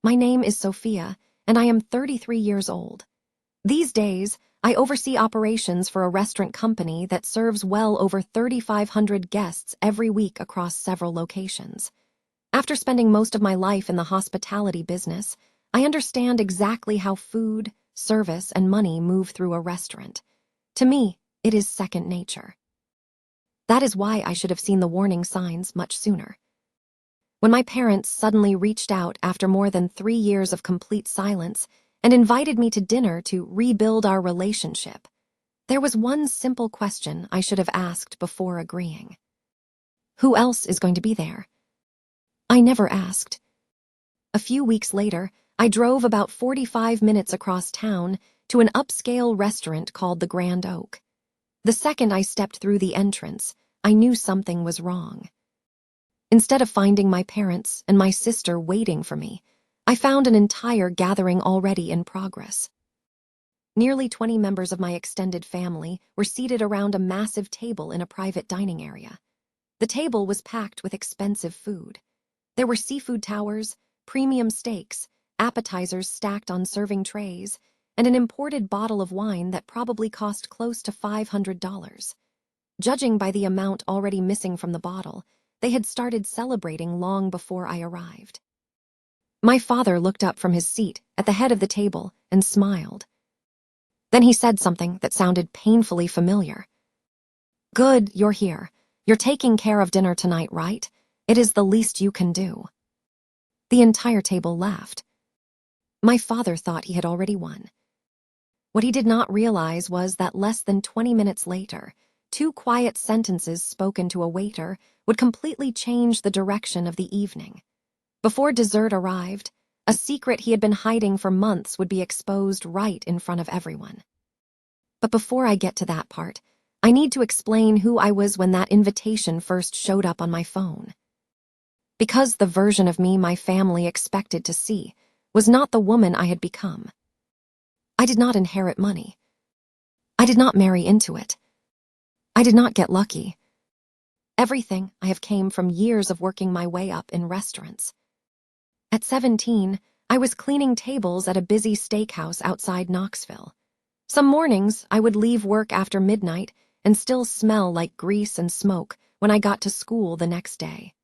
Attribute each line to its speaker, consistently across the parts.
Speaker 1: My name is Sophia, and I am 33 years old. These days, I oversee operations for a restaurant company that serves well over 3,500 guests every week across several locations. After spending most of my life in the hospitality business, I understand exactly how food, service, and money move through a restaurant. To me, it is second nature. That is why I should have seen the warning signs much sooner. When my parents suddenly reached out after more than 3 years of complete silence and invited me to dinner to rebuild our relationship, there was one simple question I should have asked before agreeing. Who else is going to be there? I never asked. A few weeks later, I drove about 45 minutes across town to an upscale restaurant called the Grand Oak. The second I stepped through the entrance, I knew something was wrong. Instead of finding my parents and my sister waiting for me, I found an entire gathering already in progress. Nearly 20 members of my extended family were seated around a massive table in a private dining area. The table was packed with expensive food. There were seafood towers, premium steaks, appetizers stacked on serving trays, and an imported bottle of wine that probably cost close to $500. Judging by the amount already missing from the bottle, they had started celebrating long before I arrived. My father looked up from his seat at the head of the table and smiled. Then he said something that sounded painfully familiar. "Good, you're here. You're taking care of dinner tonight, right? It is the least you can do." The entire table laughed. My father thought he had already won. What he did not realize was that less than 20 minutes later, 2 quiet sentences spoken to a waiter would completely change the direction of the evening. Before dessert arrived, a secret he had been hiding for months would be exposed right in front of everyone. But before I get to that part, I need to explain who I was when that invitation first showed up on my phone. Because the version of me my family expected to see was not the woman I had become. I did not inherit money. I did not marry into it. I did not get lucky. Everything I have came from years of working my way up in restaurants. At 17, I was cleaning tables at a busy steakhouse outside Knoxville. Some mornings, I would leave work after midnight and still smell like grease and smoke when I got to school the next day.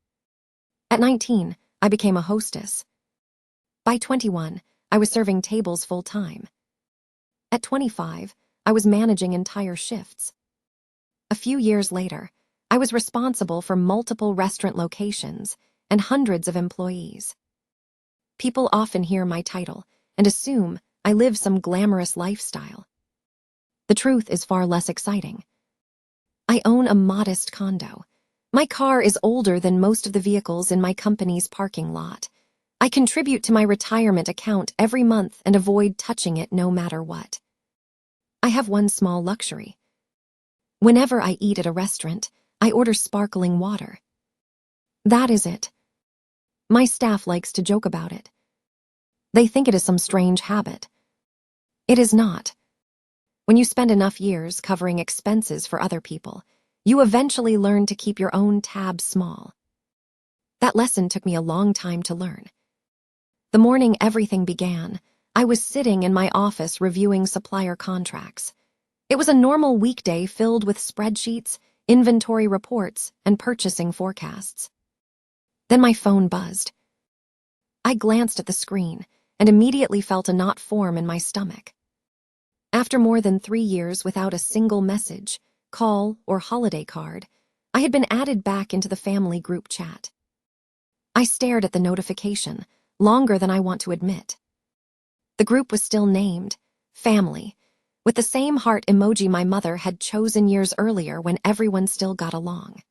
Speaker 1: At 19, I became a hostess. By 21, I was serving tables full-time. At 25, I was managing entire shifts. A few years later, I was responsible for multiple restaurant locations and hundreds of employees. People often hear my title and assume I live some glamorous lifestyle. The truth is far less exciting. I own a modest condo. My car is older than most of the vehicles in my company's parking lot. I contribute to my retirement account every month and avoid touching it no matter what. I have one small luxury. Whenever I eat at a restaurant, I order sparkling water. That is it. My staff likes to joke about it. They think it is some strange habit. It is not. When you spend enough years covering expenses for other people, you eventually learn to keep your own tab small. That lesson took me a long time to learn. The morning everything began, I was sitting in my office reviewing supplier contracts. It was a normal weekday filled with spreadsheets, inventory reports, and purchasing forecasts. Then my phone buzzed. I glanced at the screen and immediately felt a knot form in my stomach. After more than 3 years without a single message, call, or holiday card, I had been added back into the family group chat. I stared at the notification, longer than I want to admit. The group was still named Family, with the same heart emoji my mother had chosen years earlier when everyone still got along.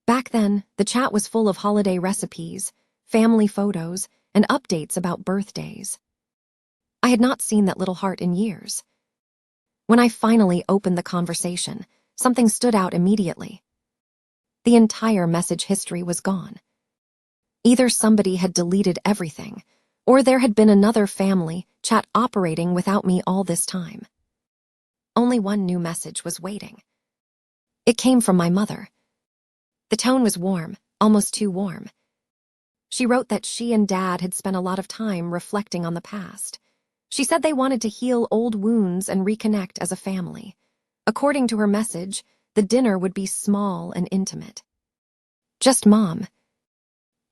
Speaker 1: Back then, the chat was full of holiday recipes, family photos, and updates about birthdays. I had not seen that little heart in years. When I finally opened the conversation, something stood out immediately. The entire message history was gone. Either somebody had deleted everything, or there had been another family chat operating without me all this time. Only one new message was waiting. It came from my mother. The tone was warm, almost too warm. She wrote that she and Dad had spent a lot of time reflecting on the past. She said they wanted to heal old wounds and reconnect as a family. According to her message, the dinner would be small and intimate. Just Mom.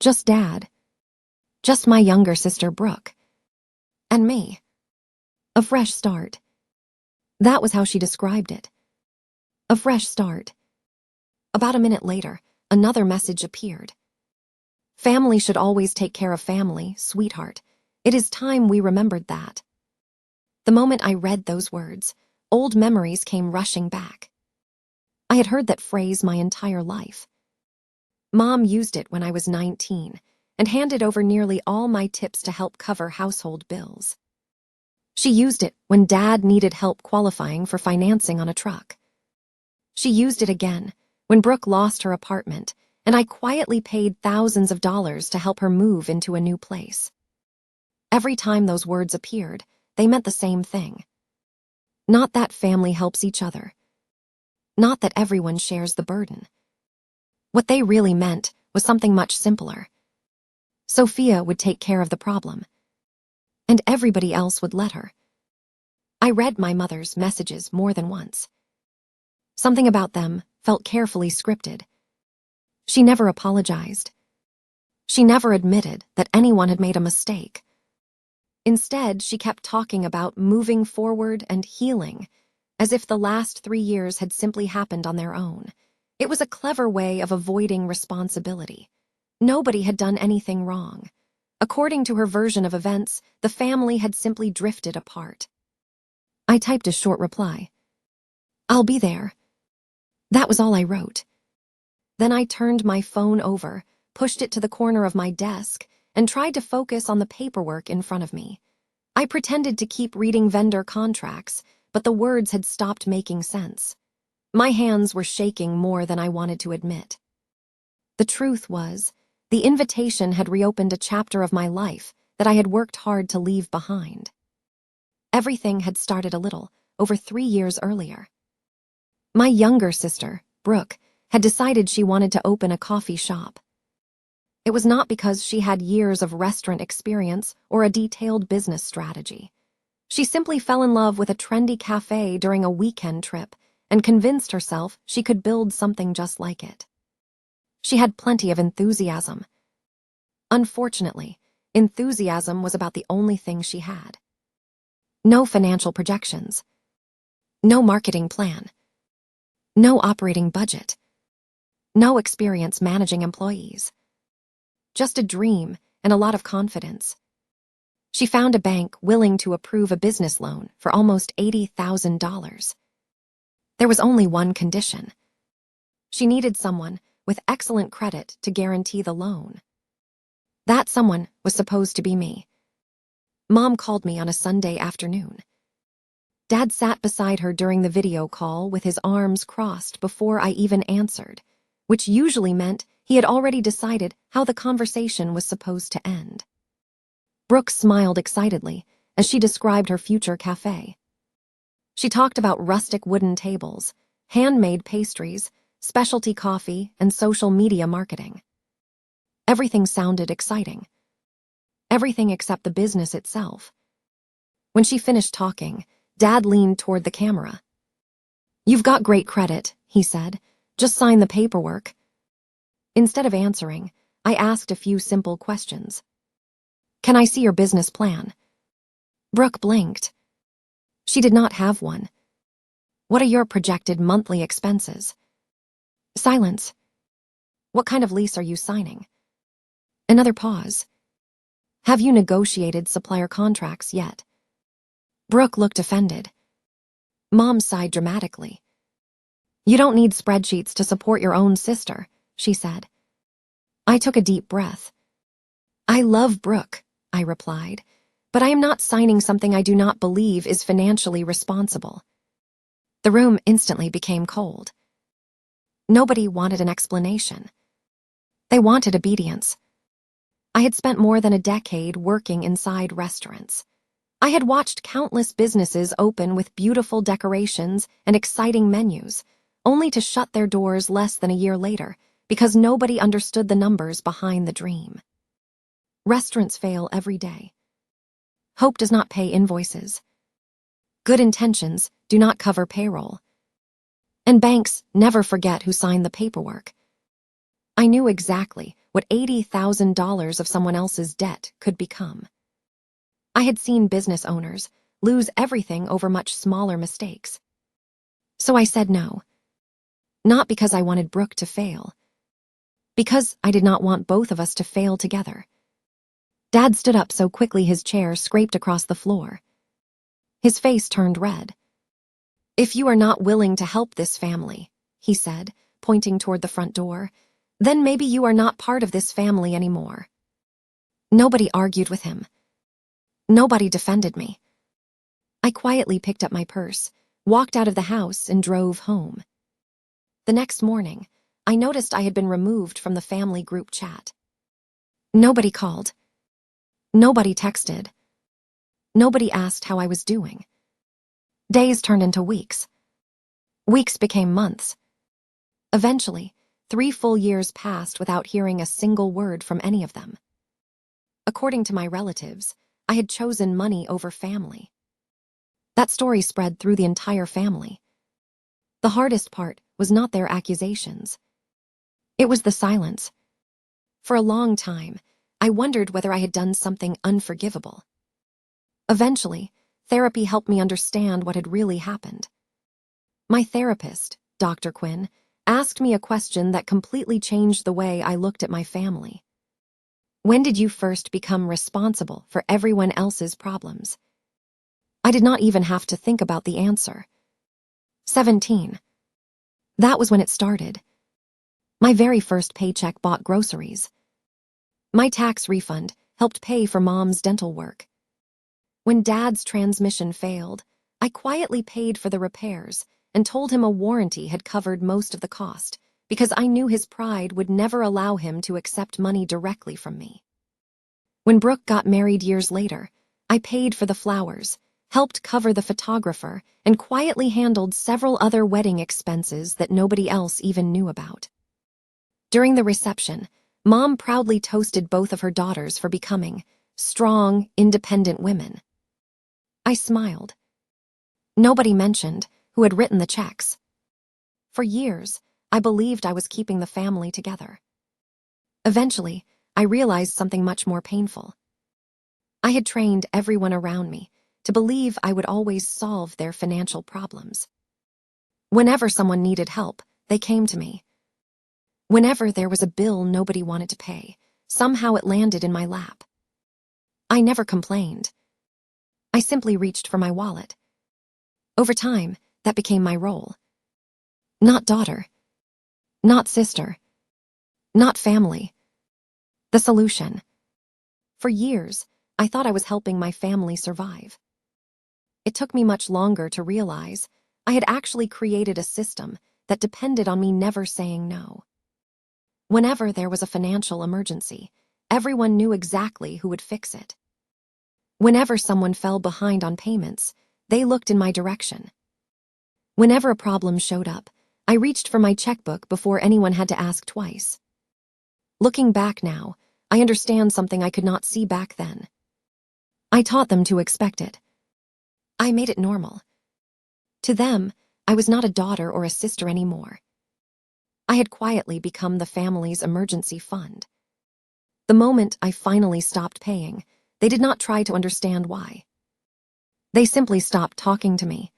Speaker 1: Just Dad. Just my younger sister, Brooke. And me. A fresh start. That was how she described it. A fresh start. About a minute later, another message appeared. Family should always take care of family, sweetheart. It is time we remembered that. The moment I read those words, old memories came rushing back. I had heard that phrase my entire life. Mom used it when I was 19 and handed over nearly all my tips to help cover household bills. She used it when Dad needed help qualifying for financing on a truck. She used it again when Brooke lost her apartment and I quietly paid thousands of dollars to help her move into a new place. Every time those words appeared, they meant the same thing. Not that family helps each other. Not that everyone shares the burden. What they really meant was something much simpler. Sophia would take care of the problem, and everybody else would let her. I read my mother's messages more than once. Something about them felt carefully scripted. She never apologized. She never admitted that anyone had made a mistake. Instead, she kept talking about moving forward and healing, as if the last 3 years had simply happened on their own. It was a clever way of avoiding responsibility. Nobody had done anything wrong. According to her version of events, the family had simply drifted apart. I typed a short reply. I'll be there. That was all I wrote. Then I turned my phone over, pushed it to the corner of my desk, and tried to focus on the paperwork in front of me. I pretended to keep reading vendor contracts, but the words had stopped making sense. My hands were shaking more than I wanted to admit. The truth was, the invitation had reopened a chapter of my life that I had worked hard to leave behind. Everything had started a little, over 3 years earlier. My younger sister, Brooke, had decided she wanted to open a coffee shop. It was not because she had years of restaurant experience or a detailed business strategy. She simply fell in love with a trendy cafe during a weekend trip and convinced herself she could build something just like it. She had plenty of enthusiasm. Unfortunately, enthusiasm was about the only thing she had. No financial projections. No marketing plan. No operating budget. No experience managing employees. Just a dream and a lot of confidence. She found a bank willing to approve a business loan for almost $80,000. There was only one condition. She needed someone with excellent credit to guarantee the loan. That someone was supposed to be me. Mom called me on a Sunday afternoon. Dad sat beside her during the video call with his arms crossed before I even answered, which usually meant he had already decided how the conversation was supposed to end. Brooke smiled excitedly as she described her future cafe. She talked about rustic wooden tables, handmade pastries, specialty coffee, and social media marketing. Everything sounded exciting. Everything except the business itself. When she finished talking, Dad leaned toward the camera. "You've got great credit," he said. "Just sign the paperwork." Instead of answering, I asked a few simple questions. "Can I see your business plan?" Brooke blinked. She did not have one. "What are your projected monthly expenses?" Silence. "What kind of lease are you signing?" Another pause. "Have you negotiated supplier contracts yet?" Brooke looked offended. Mom sighed dramatically. "You don't need spreadsheets to support your own sister," she said. I took a deep breath. "I love Brooke," I replied, "but I am not signing something I do not believe is financially responsible." The room instantly became cold. Nobody wanted an explanation. They wanted obedience. I had spent more than a decade working inside restaurants. I had watched countless businesses open with beautiful decorations and exciting menus, only to shut their doors less than a year later because nobody understood the numbers behind the dream. Restaurants fail every day. Hope does not pay invoices. Good intentions do not cover payroll. And banks never forget who signed the paperwork. I knew exactly what $80,000 of someone else's debt could become. I had seen business owners lose everything over much smaller mistakes. So I said no. Not because I wanted Brooke to fail. Because I did not want both of us to fail together. Dad stood up so quickly his chair scraped across the floor. His face turned red. "If you are not willing to help this family," he said, pointing toward the front door, "then maybe you are not part of this family anymore." Nobody argued with him. Nobody defended me. I quietly picked up my purse, walked out of the house, and drove home. The next morning, I noticed I had been removed from the family group chat. Nobody called. Nobody texted. Nobody asked how I was doing. Days turned into weeks. Weeks became months. Eventually, 3 full years passed without hearing a single word from any of them. According to my relatives, I had chosen money over family. That story spread through the entire family. The hardest part was not their accusations. It was the silence. For a long time, I wondered whether I had done something unforgivable. Eventually, therapy helped me understand what had really happened. My therapist, Dr. Quinn, asked me a question that completely changed the way I looked at my family. When did you first become responsible for everyone else's problems? I did not even have to think about the answer. 17. That was when it started. My very first paycheck bought groceries. My tax refund helped pay for Mom's dental work. When Dad's transmission failed, I quietly paid for the repairs and told him a warranty had covered most of the cost because I knew his pride would never allow him to accept money directly from me. When Brooke got married years later, I paid for the flowers, helped cover the photographer, and quietly handled several other wedding expenses that nobody else even knew about. During the reception, Mom proudly toasted both of her daughters for becoming strong, independent women. I smiled. Nobody mentioned who had written the checks. For years, I believed I was keeping the family together. Eventually, I realized something much more painful. I had trained everyone around me to believe I would always solve their financial problems. Whenever someone needed help, they came to me. Whenever there was a bill nobody wanted to pay, somehow it landed in my lap. I never complained. I simply reached for my wallet. Over time, that became my role. Not daughter. Not sister. Not family. The solution. For years, I thought I was helping my family survive. It took me much longer to realize I had actually created a system that depended on me never saying no. Whenever there was a financial emergency, everyone knew exactly who would fix it. Whenever someone fell behind on payments, they looked in my direction. Whenever a problem showed up, I reached for my checkbook before anyone had to ask twice. Looking back now, I understand something I could not see back then. I taught them to expect it. I made it normal. To them, I was not a daughter or a sister anymore. I had quietly become the family's emergency fund. The moment I finally stopped paying, they did not try to understand why. They simply stopped talking to me.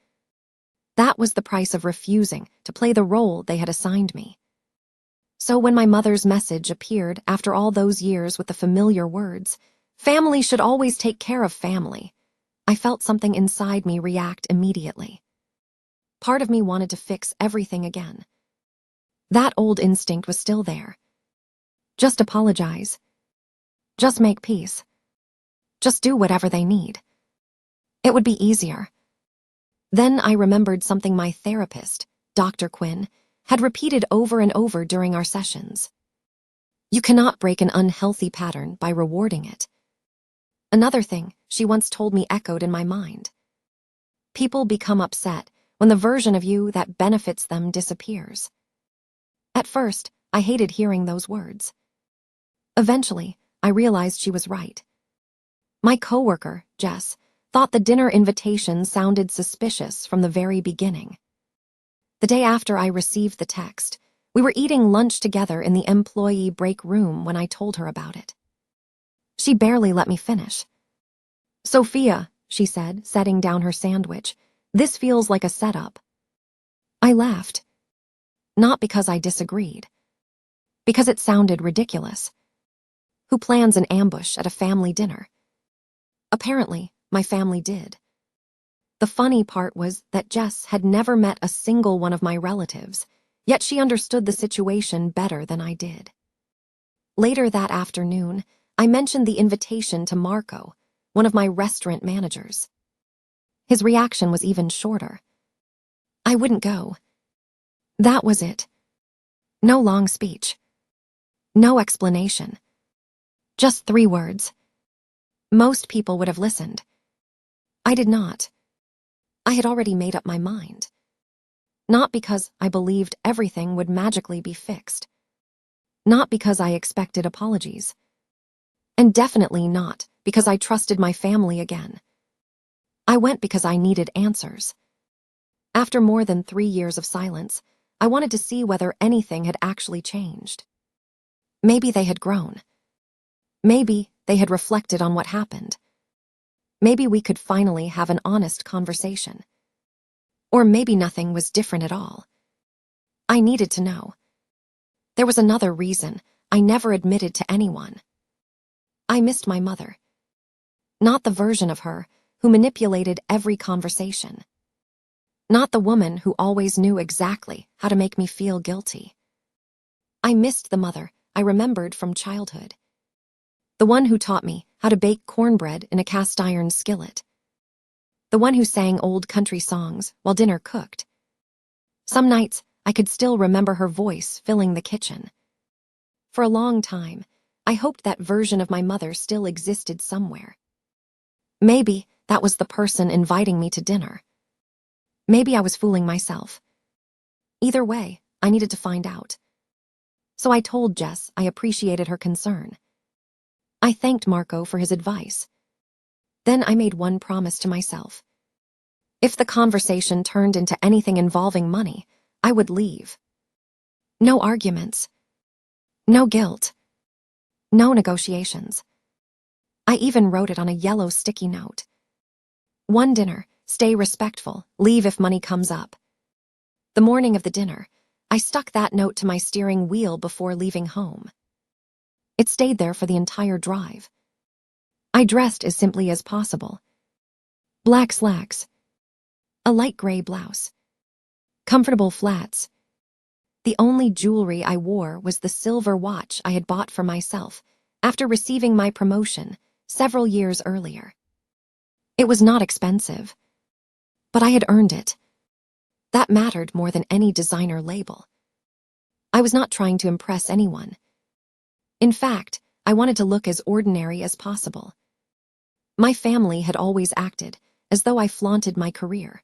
Speaker 1: That was the price of refusing to play the role they had assigned me. So when my mother's message appeared after all those years with the familiar words, "Family should always take care of family," I felt something inside me react immediately. Part of me wanted to fix everything again. That old instinct was still there. Just apologize. Just make peace. Just do whatever they need. It would be easier. Then I remembered something my therapist, Dr. Quinn, had repeated over and over during our sessions. You cannot break an unhealthy pattern by rewarding it. Another thing she once told me echoed in my mind. People become upset when the version of you that benefits them disappears. At first, I hated hearing those words. Eventually, I realized she was right. My coworker, Jess, thought the dinner invitation sounded suspicious from the very beginning. The day after I received the text, we were eating lunch together in the employee break room when I told her about it. She barely let me finish. "Sophia," she said, setting down her sandwich, "this feels like a setup." I laughed. Not because I disagreed. Because it sounded ridiculous. Who plans an ambush at a family dinner? Apparently, my family did. The funny part was that Jess had never met a single one of my relatives, yet she understood the situation better than I did. Later that afternoon, I mentioned the invitation to Marco, one of my restaurant managers. His reaction was even shorter. I wouldn't go. That was it. No long speech. No explanation. Just 3 words. Most people would have listened. I did not. I had already made up my mind. Not because I believed everything would magically be fixed. Not because I expected apologies. And definitely not because I trusted my family again. I went because I needed answers. After more than 3 years of silence, I wanted to see whether anything had actually changed. Maybe they had grown. Maybe they had reflected on what happened. Maybe we could finally have an honest conversation. Or maybe nothing was different at all. I needed to know. There was another reason I never admitted to anyone. I missed my mother. Not the version of her who manipulated every conversation. Not the woman who always knew exactly how to make me feel guilty. I missed the mother I remembered from childhood. The one who taught me how to bake cornbread in a cast-iron skillet. The one who sang old country songs while dinner cooked. Some nights, I could still remember her voice filling the kitchen. For a long time, I hoped that version of my mother still existed somewhere. Maybe that was the person inviting me to dinner. Maybe I was fooling myself. Either way, I needed to find out. So I told Jess I appreciated her concern. I thanked Marco for his advice. Then I made one promise to myself. If the conversation turned into anything involving money, I would leave. No arguments. No guilt. No negotiations. I even wrote it on a yellow sticky note. One dinner, stay respectful, leave if money comes up. The morning of the dinner, I stuck that note to my steering wheel before leaving home. It stayed there for the entire drive. I dressed as simply as possible. Black slacks. A light gray blouse. Comfortable flats. The only jewelry I wore was the silver watch I had bought for myself after receiving my promotion several years earlier. It was not expensive, but I had earned it. That mattered more than any designer label. I was not trying to impress anyone. In fact, I wanted to look as ordinary as possible. My family had always acted as though I flaunted my career.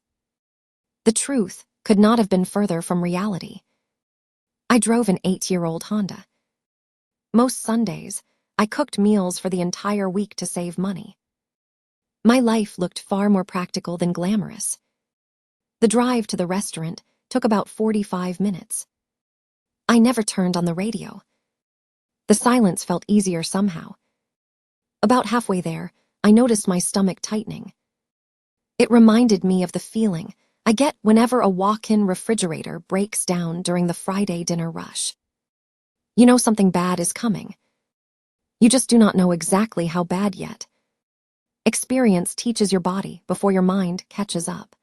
Speaker 1: The truth could not have been further from reality. I drove an 8-year-old Honda. Most Sundays, I cooked meals for the entire week to save money. My life looked far more practical than glamorous. The drive to the restaurant took about 45 minutes. I never turned on the radio. The silence felt easier somehow. About halfway there, I noticed my stomach tightening. It reminded me of the feeling I get whenever a walk-in refrigerator breaks down during the Friday dinner rush. You know something bad is coming. You just do not know exactly how bad yet. Experience teaches your body before your mind catches up.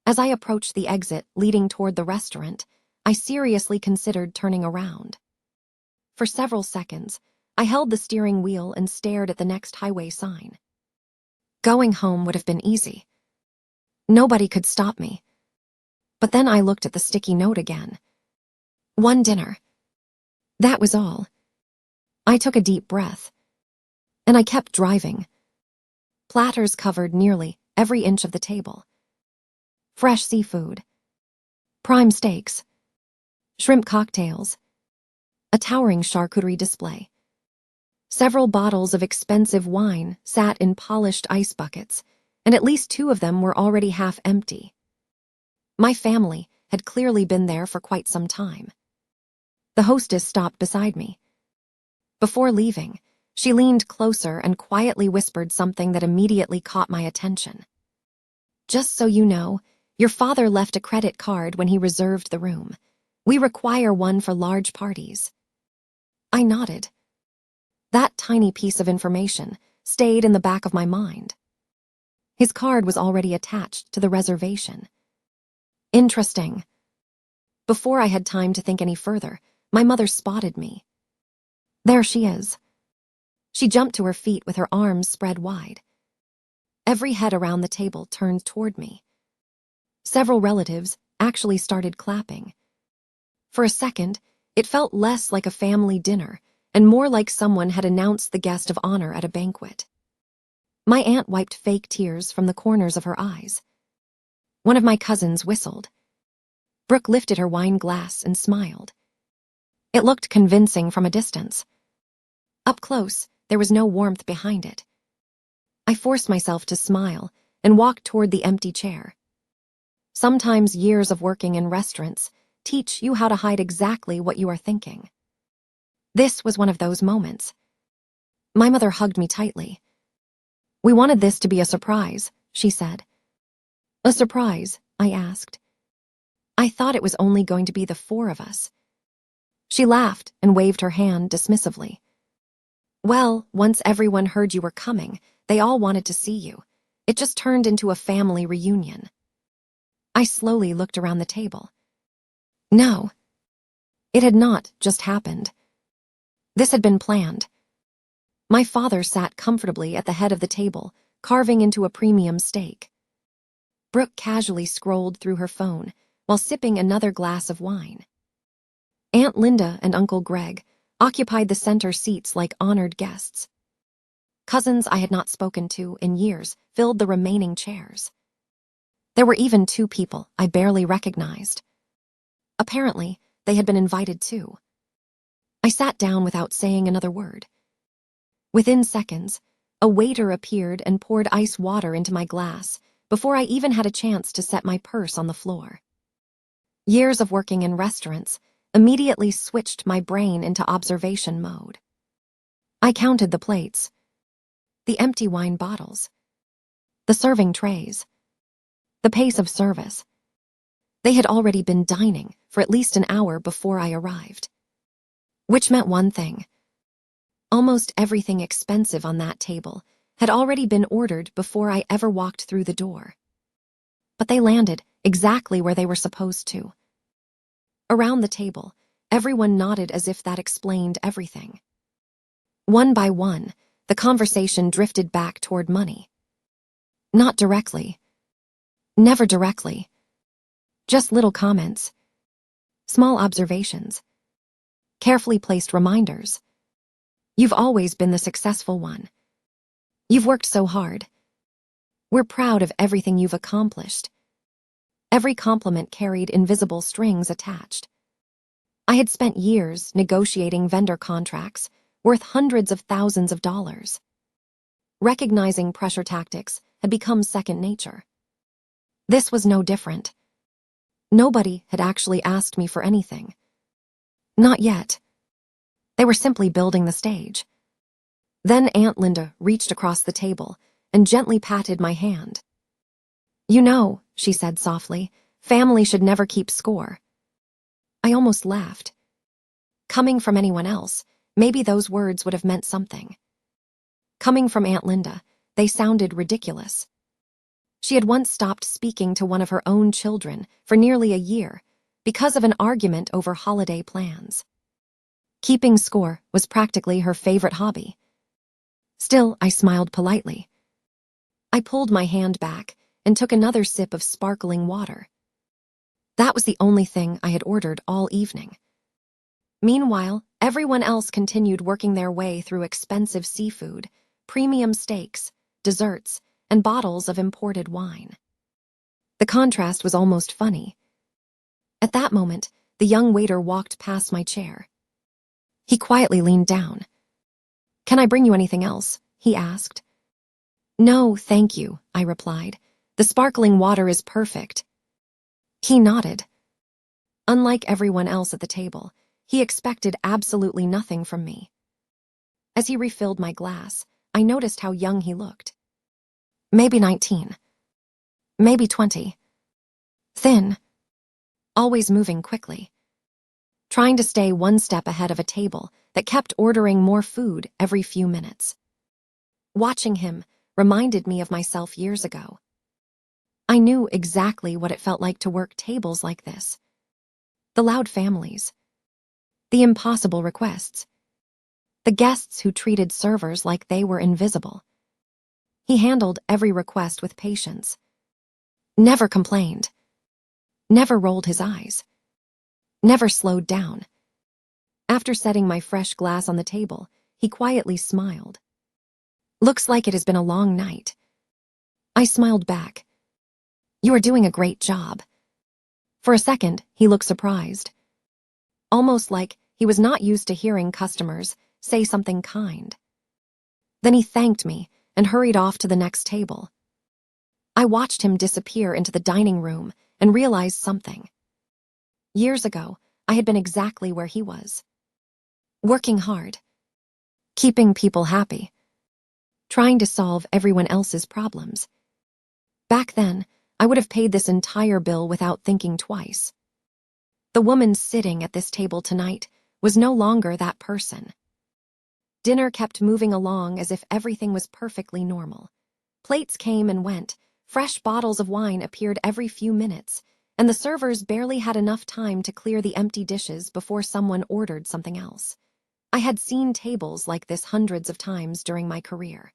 Speaker 1: As I approached the exit leading toward the restaurant, I seriously considered turning around. For several seconds, I held the steering wheel and stared at the next highway sign. Going home would have been easy. Nobody could stop me. But then I looked at the sticky note again. One dinner. That was all. I took a deep breath. And I kept driving. Platters covered nearly every inch of the table. Fresh seafood. Prime steaks. Shrimp cocktails. A towering charcuterie display. Several bottles of expensive wine sat in polished ice buckets, and at least 2 of them were already half empty. My family had clearly been there for quite some time. The hostess stopped beside me. Before leaving, she leaned closer and quietly whispered something that immediately caught my attention. "Just so you know, your father left a credit card when he reserved the room. We require one for large parties." I nodded. That tiny piece of information stayed in the back of my mind. His card was already attached to the reservation. Interesting. Before I had time to think any further, my mother spotted me. There she is. She jumped to her feet with her arms spread wide. Every head around the table turned toward me. Several relatives actually started clapping. For a second, it felt less like a family dinner and more like someone had announced the guest of honor at a banquet. My aunt wiped fake tears from the corners of her eyes. One of my cousins whistled. Brooke lifted her wine glass and smiled. It looked convincing from a distance. Up close, there was no warmth behind it. I forced myself to smile and walked toward the empty chair. Sometimes years of working in restaurants teach you how to hide exactly what you are thinking. This was one of those moments. My mother hugged me tightly. "We wanted this to be a surprise," she said. "A surprise?" I asked. "I thought it was only going to be the 4 of us." She laughed and waved her hand dismissively. "Well, once everyone heard you were coming, they all wanted to see you. It just turned into a family reunion." I slowly looked around the table. No, it had not just happened. This had been planned. My father sat comfortably at the head of the table, carving into a premium steak. Brooke casually scrolled through her phone while sipping another glass of wine. Aunt Linda and Uncle Greg occupied the center seats like honored guests. Cousins I had not spoken to in years filled the remaining chairs. There were even 2 people I barely recognized. Apparently, they had been invited too. I sat down without saying another word. Within seconds, a waiter appeared and poured ice water into my glass before I even had a chance to set my purse on the floor. Years of working in restaurants immediately switched my brain into observation mode. I counted the plates, the empty wine bottles, the serving trays, the pace of service. They had already been dining for at least an hour before I arrived. Which meant one thing. Almost everything expensive on that table had already been ordered before I ever walked through the door. But they landed exactly where they were supposed to. Around the table, everyone nodded as if that explained everything. One by one, the conversation drifted back toward money. Not directly. Never directly. Just little comments. Small observations. Carefully placed reminders. "You've always been the successful one. You've worked so hard. We're proud of everything you've accomplished." Every compliment carried invisible strings attached. I had spent years negotiating vendor contracts worth hundreds of thousands of dollars. Recognizing pressure tactics had become second nature. This was no different. Nobody had actually asked me for anything. Not yet. They were simply building the stage. Then Aunt Linda reached across the table and gently patted my hand. "You know," she said softly, "family should never keep score." I almost laughed. Coming from anyone else, maybe those words would have meant something. Coming from Aunt Linda, they sounded ridiculous. She had once stopped speaking to one of her own children for nearly a year because of an argument over holiday plans. Keeping score was practically her favorite hobby. Still, I smiled politely. I pulled my hand back and took another sip of sparkling water. That was the only thing I had ordered all evening. Meanwhile, everyone else continued working their way through expensive seafood, premium steaks, desserts, and bottles of imported wine. The contrast was almost funny. At that moment, the young waiter walked past my chair. He quietly leaned down. "Can I bring you anything else?" he asked. "No, thank you," I replied. "The sparkling water is perfect." He nodded. Unlike everyone else at the table, he expected absolutely nothing from me. As he refilled my glass, I noticed how young he looked. Maybe 19. Maybe 20. Thin. Always moving quickly. Trying to stay one step ahead of a table that kept ordering more food every few minutes. Watching him reminded me of myself years ago. I knew exactly what it felt like to work tables like this. The loud families. The impossible requests. The guests who treated servers like they were invisible. He handled every request with patience. Never complained. Never rolled his eyes. Never slowed down. After setting my fresh glass on the table, he quietly smiled. "Looks like it has been a long night." I smiled back. "You are doing a great job." For a second, he looked surprised. Almost like he was not used to hearing customers say something kind. Then he thanked me and hurried off to the next table. I watched him disappear into the dining room and realized something. Years ago, I had been exactly where he was. Working hard. Keeping people happy. Trying to solve everyone else's problems. Back then, I would have paid this entire bill without thinking twice. The woman sitting at this table tonight was no longer that person. Dinner kept moving along as if everything was perfectly normal. Plates came and went, fresh bottles of wine appeared every few minutes, and the servers barely had enough time to clear the empty dishes before someone ordered something else. I had seen tables like this hundreds of times during my career.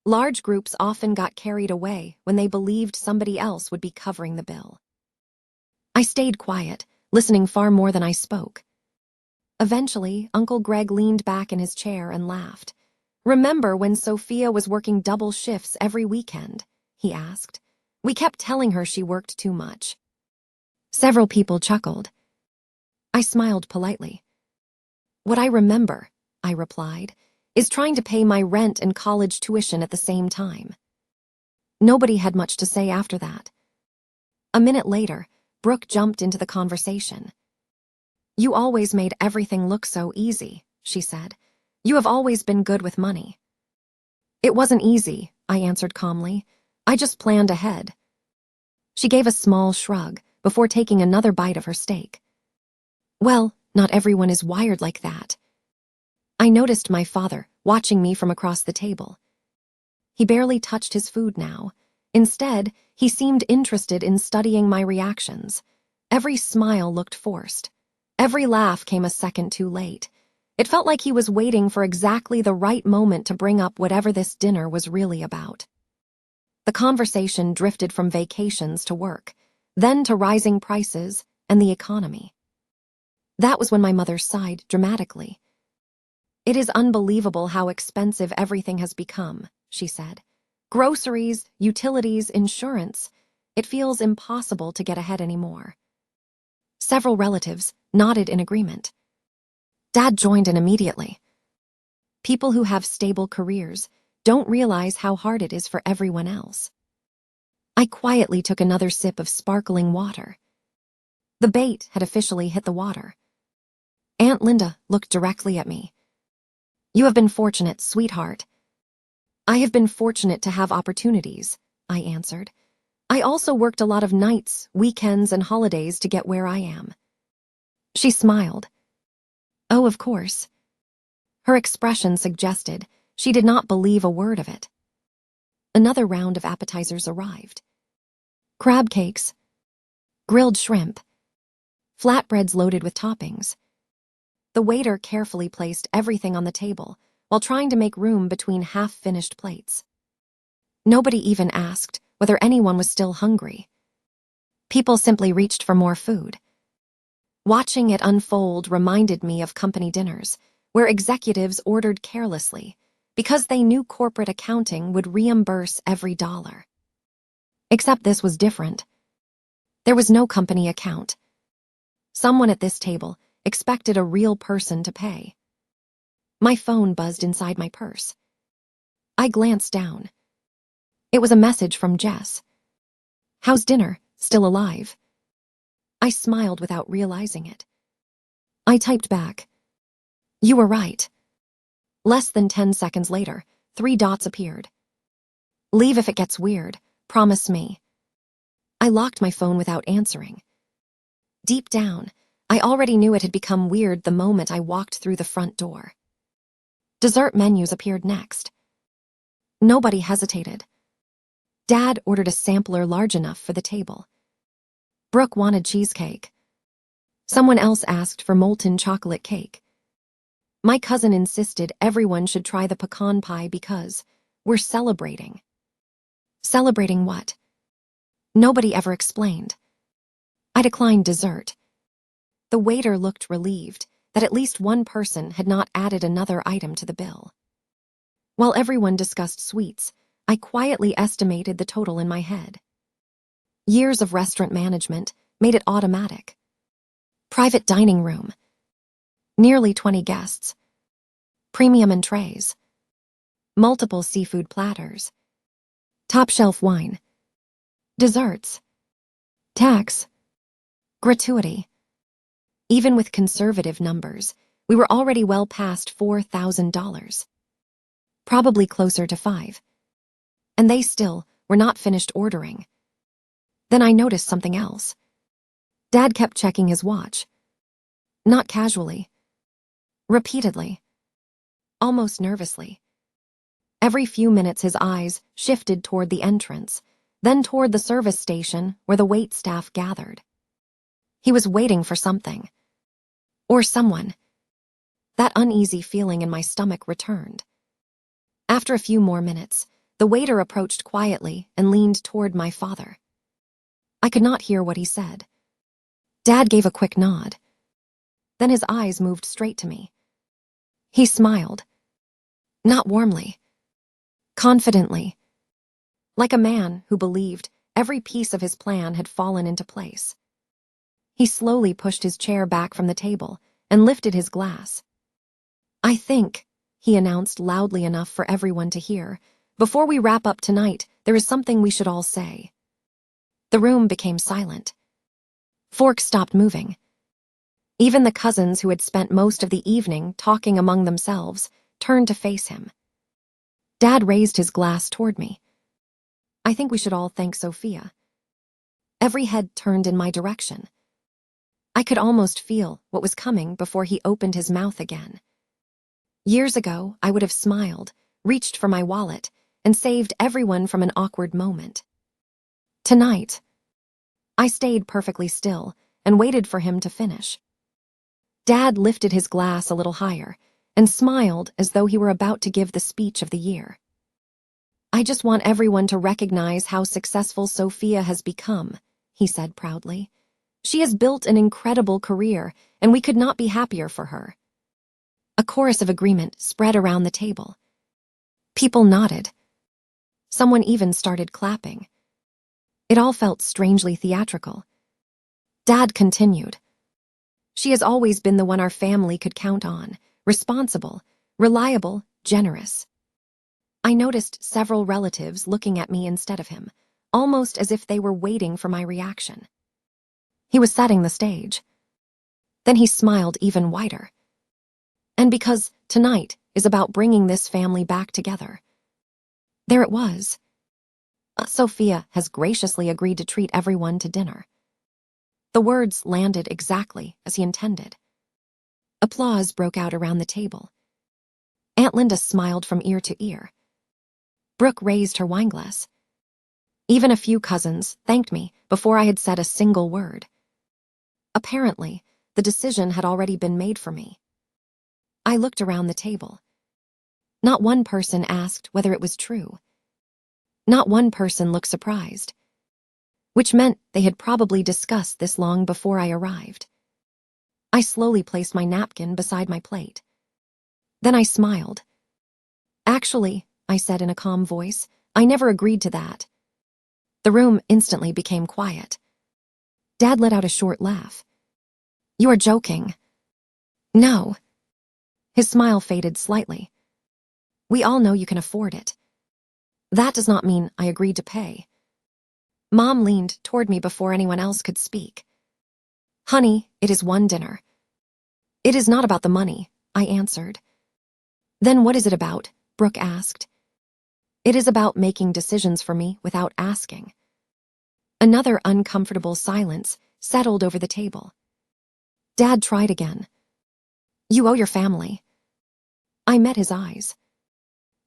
Speaker 1: Large groups often got carried away when they believed somebody else would be covering the bill. I stayed quiet, listening far more than I spoke. Eventually, Uncle Greg leaned back in his chair and laughed. "Remember when Sophia was working double shifts every weekend?" he asked. "We kept telling her she worked too much." Several people chuckled. I smiled politely. "What I remember," I replied, "is trying to pay my rent and college tuition at the same time." Nobody had much to say after that. A minute later, Brooke jumped into the conversation. "You always made everything look so easy," she said. "You have always been good with money." "It wasn't easy," I answered calmly. "I just planned ahead." She gave a small shrug before taking another bite of her steak. "Well, not everyone is wired like that." I noticed my father watching me from across the table. He barely touched his food now. Instead, he seemed interested in studying my reactions. Every smile looked forced. Every laugh came a second too late. It felt like he was waiting for exactly the right moment to bring up whatever this dinner was really about. The conversation drifted from vacations to work, then to rising prices and the economy. That was when my mother sighed dramatically. "It is unbelievable how expensive everything has become," she said. "Groceries, utilities, insurance. It feels impossible to get ahead anymore." Several relatives nodded in agreement. Dad joined in immediately. "People who have stable careers don't realize how hard it is for everyone else." I quietly took another sip of sparkling water. The bait had officially hit the water. Aunt Linda looked directly at me. "You have been fortunate, sweetheart." "I have been fortunate to have opportunities," I answered. "I also worked a lot of nights, weekends, and holidays to get where I am." She smiled. "Oh, of course." Her expression suggested she did not believe a word of it. Another round of appetizers arrived. Crab cakes, grilled shrimp, flatbreads loaded with toppings. The waiter carefully placed everything on the table while trying to make room between half-finished plates. Nobody even asked whether anyone was still hungry. People simply reached for more food. Watching it unfold reminded me of company dinners, where executives ordered carelessly because they knew corporate accounting would reimburse every dollar. Except this was different. There was no company account. Someone at this table expected a real person to pay. My phone buzzed inside my purse. I glanced down. It was a message from Jess. "How's dinner? Still alive?" I smiled without realizing it. I typed back, "You were right." Less than 10 seconds later, 3 dots appeared. "Leave if it gets weird. Promise me." I locked my phone without answering. Deep down, I already knew it had become weird the moment I walked through the front door. Dessert menus appeared next. Nobody hesitated. Dad ordered a sampler large enough for the table. Brooke wanted cheesecake. Someone else asked for molten chocolate cake. My cousin insisted everyone should try the pecan pie because we're celebrating. Celebrating what? Nobody ever explained. I declined dessert. The waiter looked relieved that at least one person had not added another item to the bill. While everyone discussed sweets, I quietly estimated the total in my head. Years of restaurant management made it automatic. Private dining room. Nearly 20 guests. Premium entrees. Multiple seafood platters. Top-shelf wine. Desserts. Tax. Gratuity. Even with conservative numbers, we were already well past $4,000. Probably closer to 5. And they still were not finished ordering. Then I noticed something else. Dad kept checking his watch. Not casually. Repeatedly. Almost nervously. Every few minutes his eyes shifted toward the entrance, then toward the service station where the wait staff gathered. He was waiting for something. Or someone. That uneasy feeling in my stomach returned. After a few more minutes, the waiter approached quietly and leaned toward my father. I could not hear what he said. Dad gave a quick nod. Then his eyes moved straight to me. He smiled. Not warmly. Confidently. Like a man who believed every piece of his plan had fallen into place. He slowly pushed his chair back from the table and lifted his glass. "I think," he announced loudly enough for everyone to hear, "before we wrap up tonight, there is something we should all say." The room became silent. Forks stopped moving. Even the cousins who had spent most of the evening talking among themselves turned to face him. Dad raised his glass toward me. "I think we should all thank Sophia." Every head turned in my direction. I could almost feel what was coming before he opened his mouth again. Years ago, I would have smiled, reached for my wallet, and saved everyone from an awkward moment. Tonight, I stayed perfectly still and waited for him to finish. Dad lifted his glass a little higher and smiled as though he were about to give the speech of the year. "I just want everyone to recognize how successful Sophia has become," he said proudly. "She has built an incredible career, and we could not be happier for her." A chorus of agreement spread around the table. People nodded. Someone even started clapping. It all felt strangely theatrical. Dad continued. "She has always been the one our family could count on, responsible, reliable, generous." I noticed several relatives looking at me instead of him, almost as if they were waiting for my reaction. He was setting the stage. Then he smiled even wider. "And because tonight is about bringing this family back together." There it was. Sophia has graciously agreed to treat everyone to dinner. The words landed exactly as he intended. Applause broke out around the table. Aunt Linda smiled from ear to ear. Brooke raised her wineglass. Even a few cousins thanked me before I had said a single word. Apparently, the decision had already been made for me. I looked around the table. Not one person asked whether it was true. Not one person looked surprised, which meant they had probably discussed this long before I arrived. I slowly placed my napkin beside my plate. Then I smiled. "Actually," I said in a calm voice, "I never agreed to that." The room instantly became quiet. Dad let out a short laugh. "You are joking." "No." His smile faded slightly. We all know you can afford it. That does not mean I agreed to pay. Mom leaned toward me before anyone else could speak. Honey, it is one dinner. It is not about the money, I answered. Then what is it about? Brooke asked. It is about making decisions for me without asking. Another uncomfortable silence settled over the table. Dad tried again. You owe your family. I met his eyes.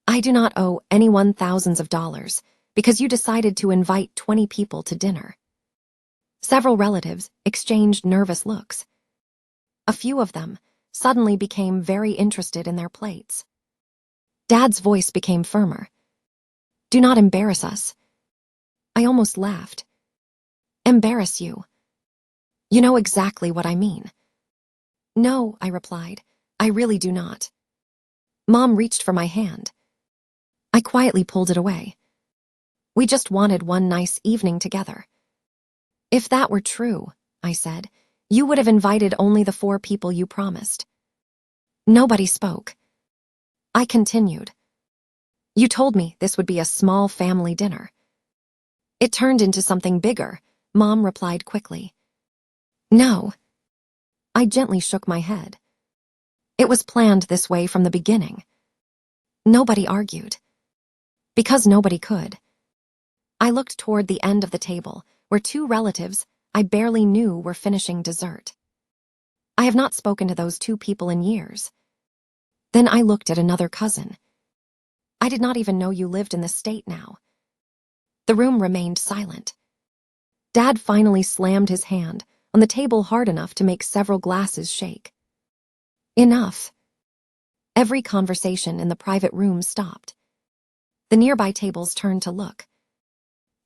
Speaker 1: I do not owe anyone thousands of dollars because you decided to invite 20 people to dinner. Several relatives exchanged nervous looks. A few of them suddenly became very interested in their plates. Dad's voice became firmer. Do not embarrass us. I almost laughed. Embarrass you. You know exactly what I mean. No, I replied. I really do not. Mom reached for my hand. I quietly pulled it away. We just wanted one nice evening together. If that were true, I said, you would have invited only the 4 people you promised. Nobody spoke. I continued. You told me this would be a small family dinner. It turned into something bigger, Mom replied quickly. No. I gently shook my head. It was planned this way from the beginning. Nobody argued. Because nobody could. I looked toward the end of the table, where 2 relatives I barely knew were finishing dessert. I have not spoken to those 2 people in years. Then I looked at another cousin. I did not even know you lived in the state now. The room remained silent. Dad finally slammed his hand on the table hard enough to make several glasses shake. Enough. Every conversation in the private room stopped. The nearby tables turned to look.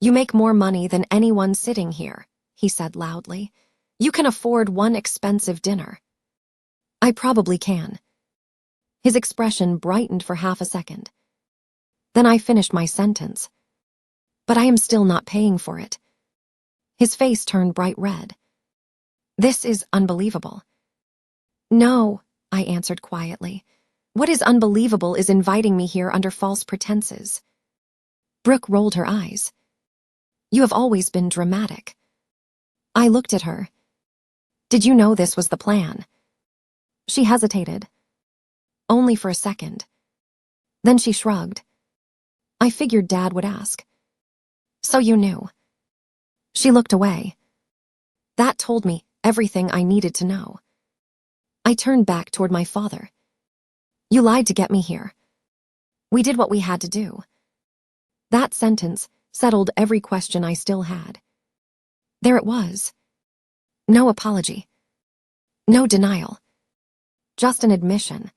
Speaker 1: You make more money than anyone sitting here, he said loudly. You can afford one expensive dinner. I probably can. His expression brightened for half a second. Then I finished my sentence. But I am still not paying for it. His face turned bright red. This is unbelievable. No, I answered quietly. What is unbelievable is inviting me here under false pretenses. Brooke rolled her eyes. You have always been dramatic. I looked at her. Did you know this was the plan? She hesitated. Only for a second. Then she shrugged. I figured Dad would ask. So you knew. She looked away. That told me everything I needed to know. I turned back toward my father. You lied to get me here. We did what we had to do. That sentence settled every question I still had. There it was. No apology. No denial. Just an admission.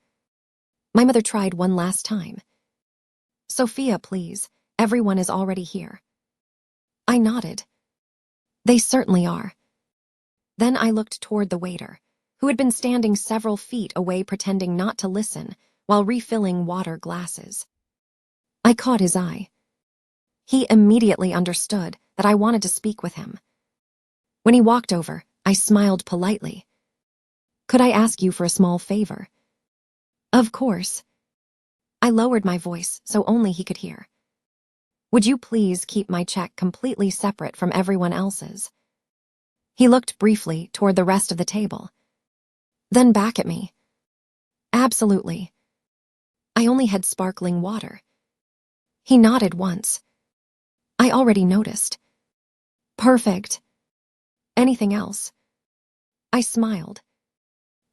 Speaker 1: My mother tried one last time. Sophia, please. Everyone is already here. I nodded. They certainly are. Then I looked toward the waiter, who had been standing several feet away pretending not to listen while refilling water glasses. I caught his eye. He immediately understood that I wanted to speak with him. When he walked over, I smiled politely. Could I ask you for a small favor? Of course. I lowered my voice so only he could hear. Would you please keep my check completely separate from everyone else's? He looked briefly toward the rest of the table. Then back at me. Absolutely. I only had sparkling water. He nodded once. I already noticed. Perfect. Anything else? I smiled.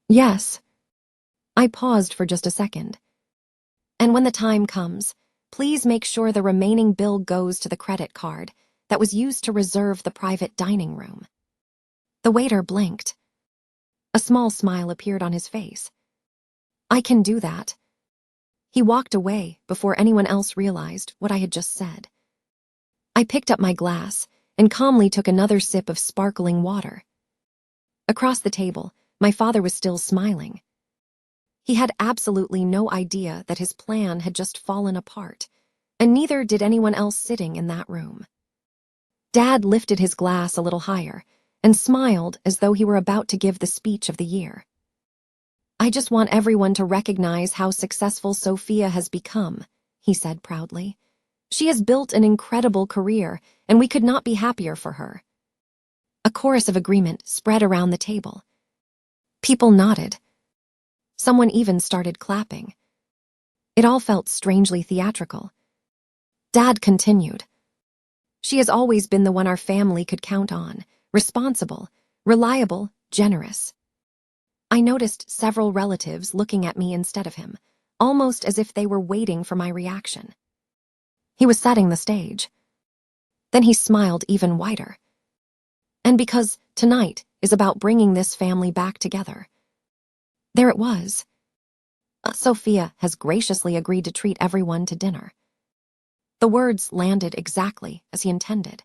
Speaker 1: Yes. I paused for just a second. And when the time comes, please make sure the remaining bill goes to the credit card that was used to reserve the private dining room. The waiter blinked. A small smile appeared on his face. I can do that. He walked away before anyone else realized what I had just said. I picked up my glass and calmly took another sip of sparkling water. Across the table, my father was still smiling. He had absolutely no idea that his plan had just fallen apart, and neither did anyone else sitting in that room. Dad lifted his glass a little higher and smiled as though he were about to give the speech of the year. I just want everyone to recognize how successful Sophia has become, he said proudly. She has built an incredible career, and we could not be happier for her. A chorus of agreement spread around the table. People nodded. Someone even started clapping. It all felt strangely theatrical. Dad continued. She has always been the one our family could count on, responsible, reliable, generous. I noticed several relatives looking at me instead of him, almost as if they were waiting for my reaction. He was setting the stage. Then he smiled even wider. And because tonight is about bringing this family back together. There it was. Sophia has graciously agreed to treat everyone to dinner. The words landed exactly as he intended.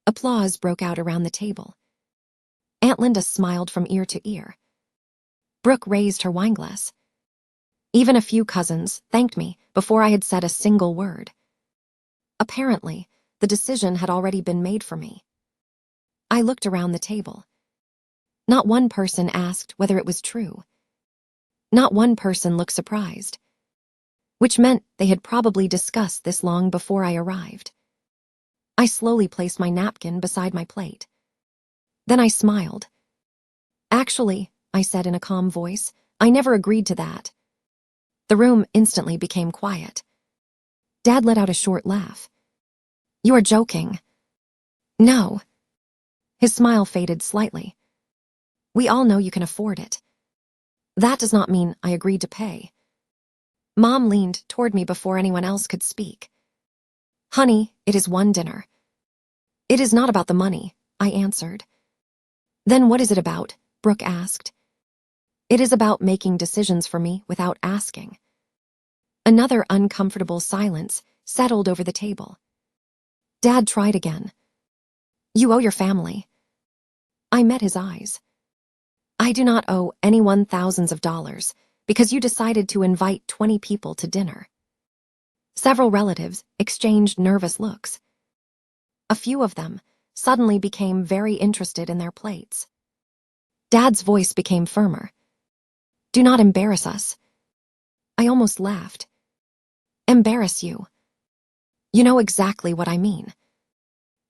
Speaker 1: Applause broke out around the table. Aunt Linda smiled from ear to ear. Brooke raised her wineglass. Even a few cousins thanked me before I had said a single word. Apparently, the decision had already been made for me. I looked around the table. Not one person asked whether it was true. Not one person looked surprised, which meant they had probably discussed this long before I arrived. I slowly placed my napkin beside my plate. Then I smiled. Actually, I said in a calm voice, I never agreed to that. The room instantly became quiet. Dad let out a short laugh. You are joking. No. His smile faded slightly. We all know you can afford it. That does not mean I agreed to pay. Mom leaned toward me before anyone else could speak. Honey, it is one dinner. It is not about the money, I answered. Then what is it about? Brooke asked. It is about making decisions for me without asking. Another uncomfortable silence settled over the table. Dad tried again. You owe your family. I met his eyes. I do not owe anyone thousands of dollars because you decided to invite 20 people to dinner. Several relatives exchanged nervous looks. A few of them suddenly became very interested in their plates. Dad's voice became firmer. Do not embarrass us. I almost laughed. Embarrass you. You know exactly what I mean.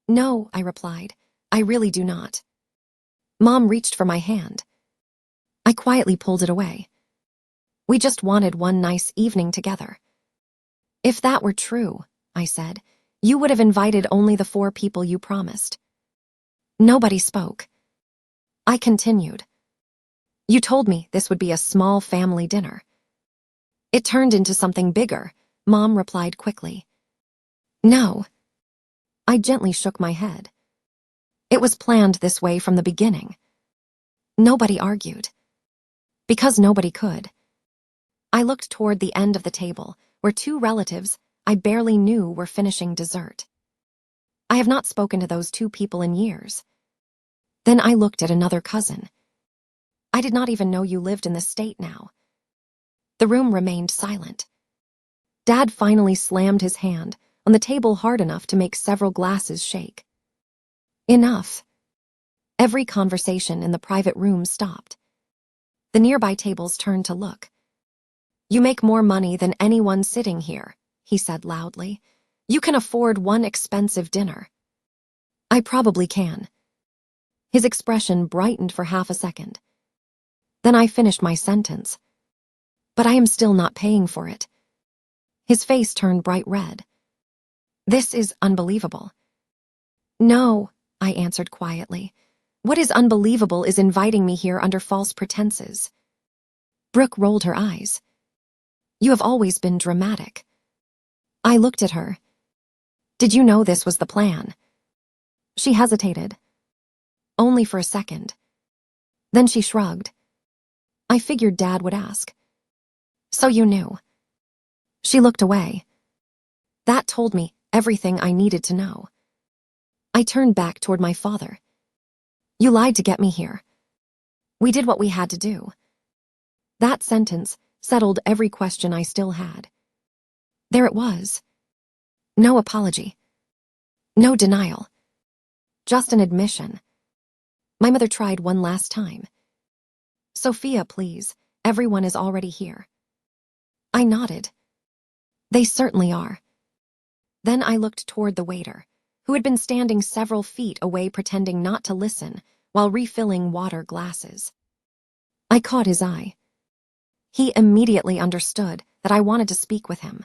Speaker 1: No, I replied. I really do not. Mom reached for my hand. I quietly pulled it away. We just wanted one nice evening together. If that were true, I said, you would have invited only the 4 people you promised. Nobody spoke. I continued. You told me this would be a small family dinner. It turned into something bigger, Mom replied quickly. No. I gently shook my head. It was planned this way from the beginning. Nobody argued. Because nobody could. I looked toward the end of the table, where 2 relatives I barely knew were finishing dessert. I have not spoken to those 2 people in years. Then I looked at another cousin. I did not even know you lived in this state now. The room remained silent. Dad finally slammed his hand on the table hard enough to make several glasses shake. Enough. Every conversation in the private room stopped. The nearby tables turned to look. You make more money than anyone sitting here, he said loudly. You can afford one expensive dinner. I probably can. His expression brightened for half a second. Then I finished my sentence. But I am still not paying for it. His face turned bright red. This is unbelievable. No, I answered quietly. What is unbelievable is inviting me here under false pretenses. Brooke rolled her eyes. You have always been dramatic. I looked at her. Did you know this was the plan? She hesitated. Only for a second. Then she shrugged. I figured Dad would ask. So you knew. She looked away. That told me everything I needed to know. I turned back toward my father. You lied to get me here. We did what we had to do. That sentence settled every question I still had. There it was. No apology. No denial. Just an admission. My mother tried one last time. Sophia, please, Everyone is already here. I nodded. They certainly are. Then I looked toward the waiter, who had been standing several feet away pretending not to listen while refilling water glasses. I caught his eye. He immediately understood that I wanted to speak with him.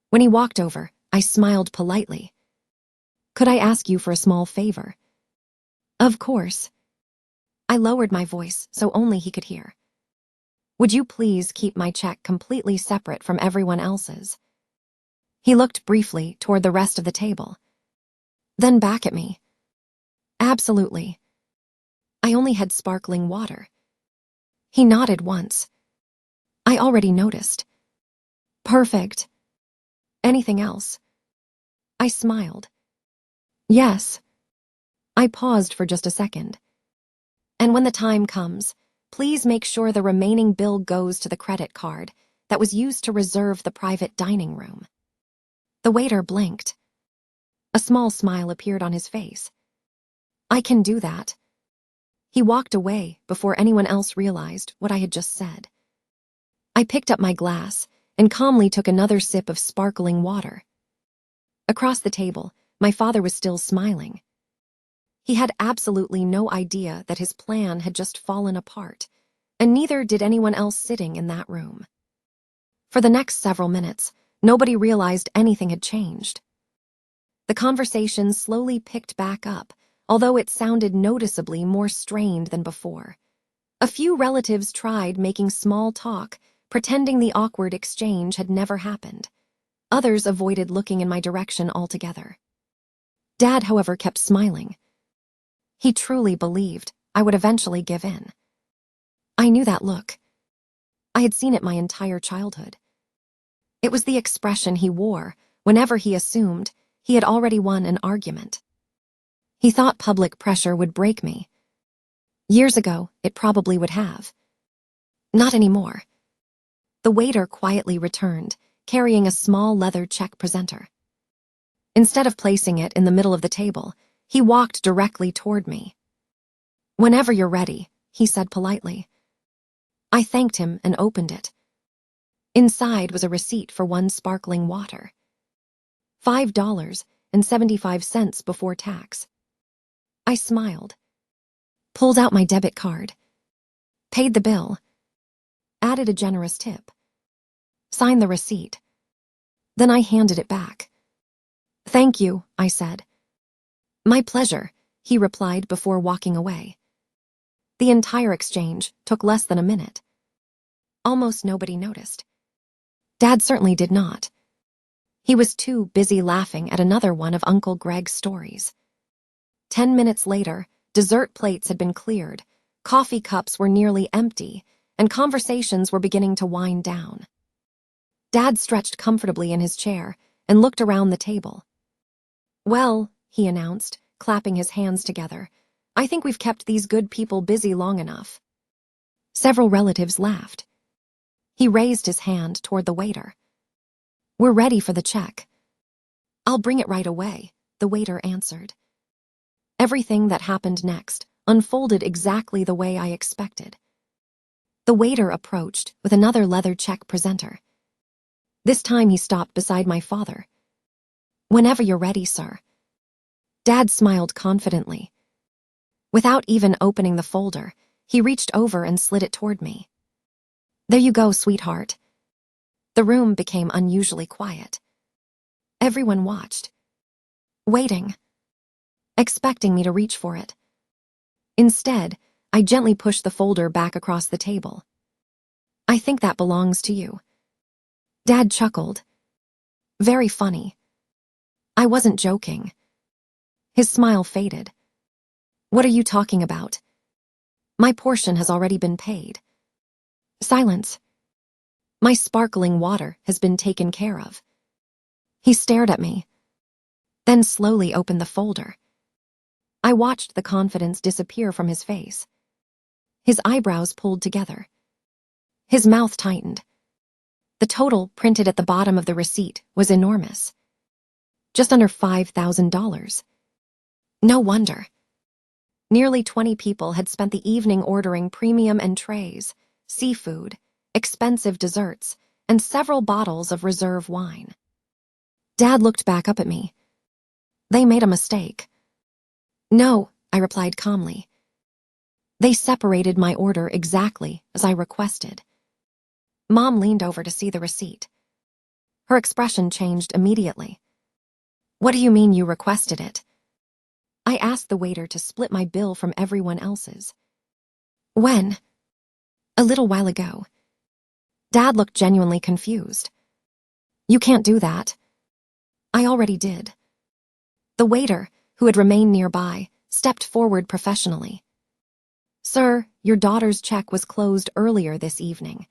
Speaker 1: When he walked over, I smiled politely. Could I ask you for a small favor? Of course. I lowered my voice so only he could hear. Would you please keep my check completely separate from everyone else's? He looked briefly toward the rest of the table, then back at me. Absolutely. I only had sparkling water. He nodded once. I already noticed. Perfect. Anything else? I smiled. Yes. I paused for just a second. And when the time comes, please make sure the remaining bill goes to the credit card that was used to reserve the private dining room. The waiter blinked. A small smile appeared on his face. I can do that. He walked away before anyone else realized what I had just said. I picked up my glass and calmly took another sip of sparkling water. Across the table, my father was still smiling. He had absolutely no idea that his plan had just fallen apart, and neither did anyone else sitting in that room. For the next several minutes, nobody realized anything had changed. The conversation slowly picked back up, although it sounded noticeably more strained than before. A few relatives tried making small talk, pretending the awkward exchange had never happened. Others avoided looking in my direction altogether. Dad, however, kept smiling. He truly believed I would eventually give in. I knew that look. I had seen it my entire childhood. It was the expression he wore whenever he assumed he had already won an argument. He thought public pressure would break me. Years ago, it probably would have. Not anymore. The waiter quietly returned, carrying a small leather check presenter. Instead of placing it in the middle of the table, he walked directly toward me. Whenever you're ready, he said politely. I thanked him and opened it. Inside was a receipt for one sparkling water. $5.75 before tax. I smiled. Pulled out my debit card. Paid the bill. Added a generous tip. Signed the receipt. Then I handed it back. Thank you, I said. My pleasure, he replied before walking away. The entire exchange took less than a minute. Almost nobody noticed. Dad certainly did not. He was too busy laughing at another one of Uncle Greg's stories. 10 minutes later, dessert plates had been cleared, coffee cups were nearly empty, and conversations were beginning to wind down. Dad stretched comfortably in his chair and looked around the table. Well, he announced, clapping his hands together, I think we've kept these good people busy long enough. Several relatives laughed. He raised his hand toward the waiter. We're ready for the check. I'll bring it right away, the waiter answered. Everything that happened next unfolded exactly the way I expected. The waiter approached with another leather check presenter. This time he stopped beside my father. Whenever you're ready, sir. Dad smiled confidently. Without even opening the folder, he reached over and slid it toward me. There you go, sweetheart. The room became unusually quiet. Everyone watched, waiting, expecting me to reach for it. Instead, I gently pushed the folder back across the table. I think that belongs to you. Dad chuckled. Very funny. I wasn't joking. His smile faded. What are you talking about? My portion has already been paid. Silence. My sparkling water has been taken care of. He stared at me, then slowly opened the folder. I watched the confidence disappear from his face. His eyebrows pulled together. His mouth tightened. The total printed at the bottom of the receipt was enormous. Just under $5,000. No wonder. Nearly 20 people had spent the evening ordering premium and trays, seafood, expensive desserts, and several bottles of reserve wine. Dad looked back up at me. They made a mistake. No, I replied calmly. They separated my order exactly as I requested. Mom leaned over to see the receipt. Her expression changed immediately. What do you mean you requested it? I asked the waiter to split my bill from everyone else's. When? A little while ago. Dad looked genuinely confused. You can't do that. I already did. The waiter, who had remained nearby, stepped forward professionally. Sir, your daughter's check was closed earlier this evening.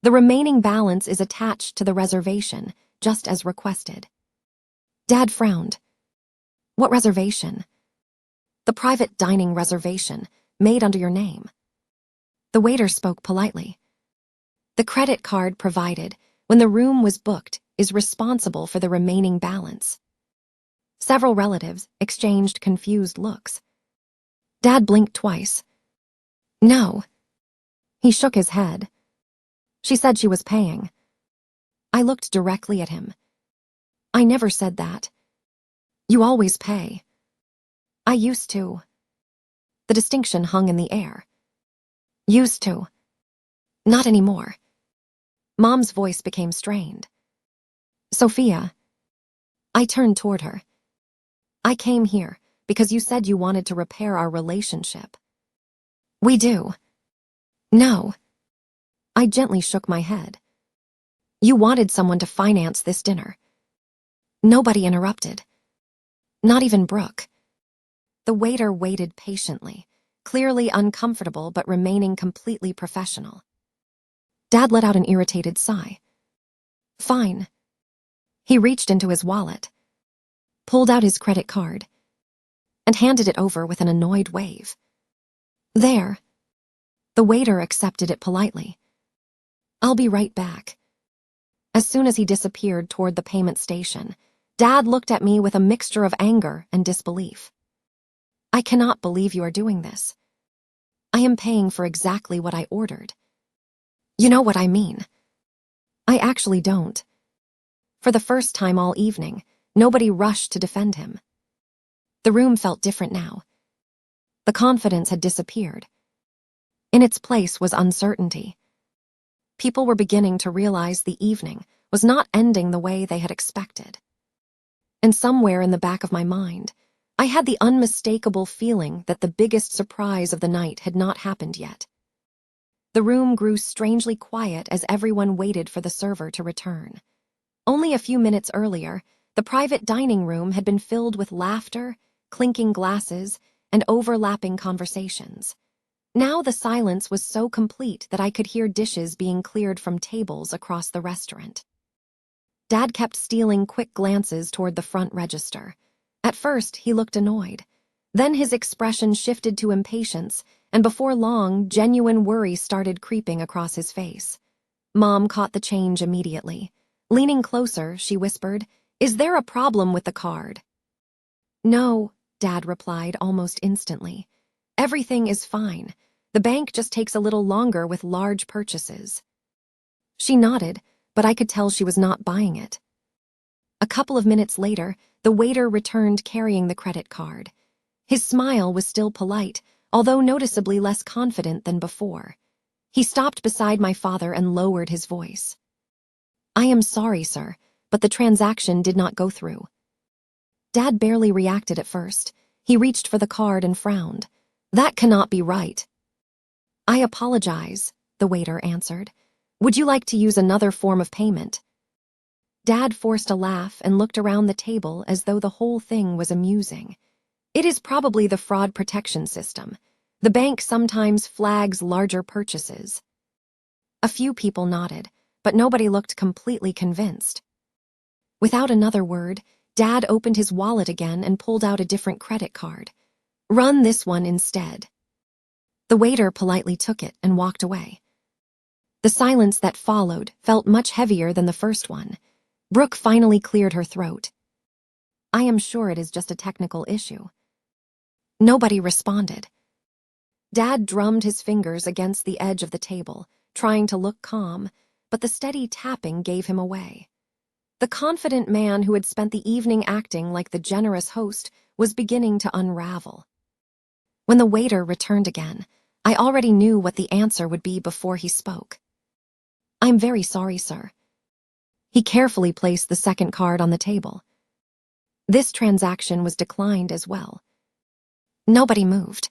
Speaker 1: The remaining balance is attached to the reservation, just as requested. Dad frowned. What reservation? The private dining reservation, made under your name. The waiter spoke politely. The credit card provided, when the room was booked, is responsible for the remaining balance. Several relatives exchanged confused looks. Dad blinked twice. No. He shook his head. She said she was paying. I looked directly at him. I never said that. You always pay. I used to. The distinction hung in the air. Used to. Not anymore. Mom's voice became strained. Sophia. I turned toward her. I came here because you said you wanted to repair our relationship. We do. No. I gently shook my head. You wanted someone to finance this dinner. Nobody interrupted. Not even Brooke. The waiter waited patiently, clearly uncomfortable but remaining completely professional. Dad let out an irritated sigh. Fine. He reached into his wallet, pulled out his credit card, and handed it over with an annoyed wave. There. The waiter accepted it politely. I'll be right back. As soon as he disappeared toward the payment station, Dad looked at me with a mixture of anger and disbelief. I cannot believe you are doing this. I am paying for exactly what I ordered. You know what I mean. I actually don't. For the first time all evening, nobody rushed to defend him. The room felt different now. The confidence had disappeared. In its place was uncertainty. People were beginning to realize the evening was not ending the way they had expected. And somewhere in the back of my mind, I had the unmistakable feeling that the biggest surprise of the night had not happened yet. The room grew strangely quiet as everyone waited for the server to return. Only a few minutes earlier, the private dining room had been filled with laughter, clinking glasses, and overlapping conversations. Now the silence was so complete that I could hear dishes being cleared from tables across the restaurant. Dad kept stealing quick glances toward the front register. At first, he looked annoyed. Then his expression shifted to impatience, and before long, genuine worry started creeping across his face. Mom caught the change immediately. Leaning closer, she whispered, "Is there a problem with the card?" No, Dad replied almost instantly. Everything is fine. The bank just takes a little longer with large purchases. She nodded, but I could tell she was not buying it. A couple of minutes later, the waiter returned carrying the credit card. His smile was still polite, although noticeably less confident than before. He stopped beside my father and lowered his voice. I am sorry, sir, but the transaction did not go through. Dad barely reacted at first. He reached for the card and frowned. That cannot be right. I apologize, the waiter answered. Would you like to use another form of payment? Dad forced a laugh and looked around the table as though the whole thing was amusing. It is probably the fraud protection system. The bank sometimes flags larger purchases. A few people nodded, but nobody looked completely convinced. Without another word, Dad opened his wallet again and pulled out a different credit card. Run this one instead. The waiter politely took it and walked away. The silence that followed felt much heavier than the first one. Brooke finally cleared her throat. I am sure it is just a technical issue. Nobody responded. Dad drummed his fingers against the edge of the table, trying to look calm, but the steady tapping gave him away. The confident man who had spent the evening acting like the generous host was beginning to unravel. When the waiter returned again, I already knew what the answer would be before he spoke. "I'm very sorry, sir." He carefully placed the second card on the table. This transaction was declined as well. Nobody moved.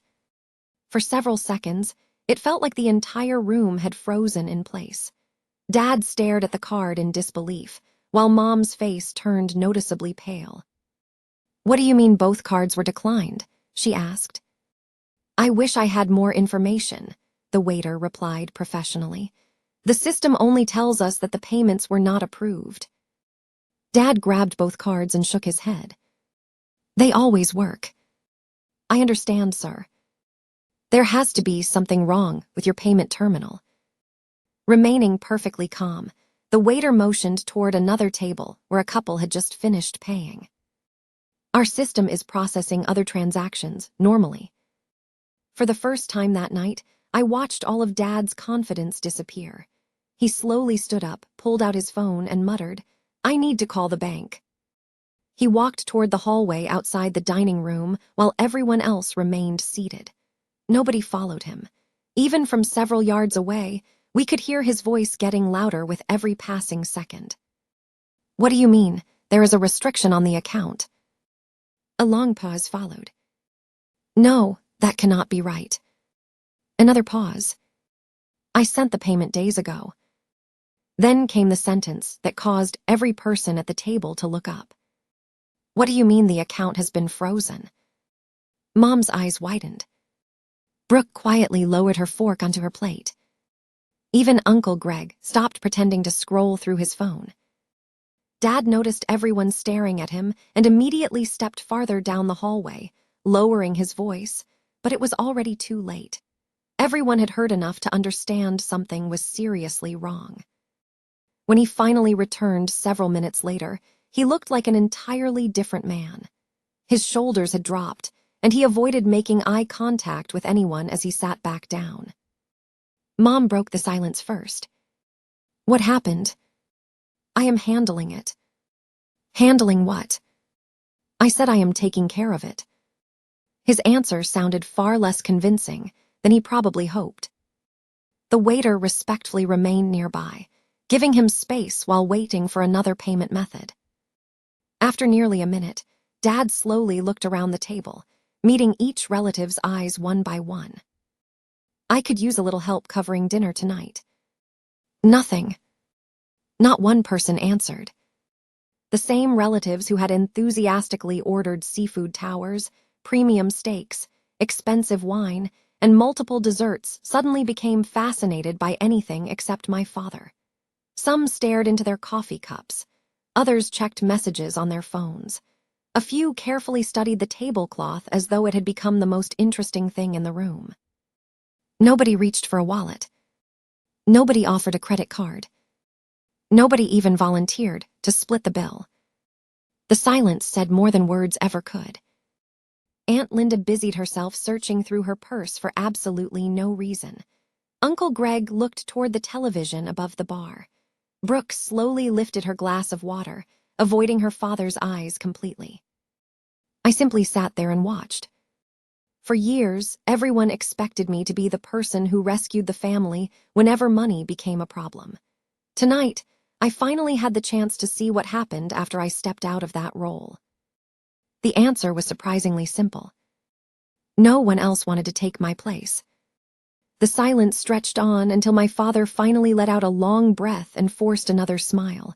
Speaker 1: For several seconds, it felt like the entire room had frozen in place. Dad stared at the card in disbelief, while Mom's face turned noticeably pale. "What do you mean both cards were declined?" she asked. "I wish I had more information," the waiter replied professionally. "The system only tells us that the payments were not approved." Dad grabbed both cards and shook his head. "They always work." "I understand, sir. There has to be something wrong with your payment terminal." Remaining perfectly calm, the waiter motioned toward another table where a couple had just finished paying. "Our system is processing other transactions normally." For the first time that night, I watched all of Dad's confidence disappear. He slowly stood up, pulled out his phone, and muttered, "I need to call the bank." He walked toward the hallway outside the dining room while everyone else remained seated. Nobody followed him. Even from several yards away, we could hear his voice getting louder with every passing second. "What do you mean? There is a restriction on the account." A long pause followed. "No, that cannot be right." Another pause. "I sent the payment days ago." Then came the sentence that caused every person at the table to look up. "What do you mean the account has been frozen?" Mom's eyes widened. Brooke quietly lowered her fork onto her plate. Even Uncle Greg stopped pretending to scroll through his phone. Dad noticed everyone staring at him and immediately stepped farther down the hallway, lowering his voice, but it was already too late. Everyone had heard enough to understand something was seriously wrong. When he finally returned several minutes later, he looked like an entirely different man. His shoulders had dropped, and he avoided making eye contact with anyone as he sat back down. Mom broke the silence first. "What happened?" "I am handling it." "Handling what?" "I said I am taking care of it." His answer sounded far less convincing than he probably hoped. The waiter respectfully remained nearby, giving him space while waiting for another payment method. After nearly a minute, Dad slowly looked around the table, meeting each relative's eyes one by one. "I could use a little help covering dinner tonight." "Nothing." Not one person answered. The same relatives who had enthusiastically ordered seafood towers, premium steaks, expensive wine, and multiple desserts suddenly became fascinated by anything except my father. Some stared into their coffee cups. Others checked messages on their phones. A few carefully studied the tablecloth as though it had become the most interesting thing in the room. Nobody reached for a wallet. Nobody offered a credit card. Nobody even volunteered to split the bill. The silence said more than words ever could. Aunt Linda busied herself searching through her purse for absolutely no reason. Uncle Greg looked toward the television above the bar. Brooke slowly lifted her glass of water, avoiding her father's eyes completely. I simply sat there and watched. For years, everyone expected me to be the person who rescued the family whenever money became a problem. Tonight, I finally had the chance to see what happened after I stepped out of that role. The answer was surprisingly simple. No one else wanted to take my place. The silence stretched on until my father finally let out a long breath and forced another smile.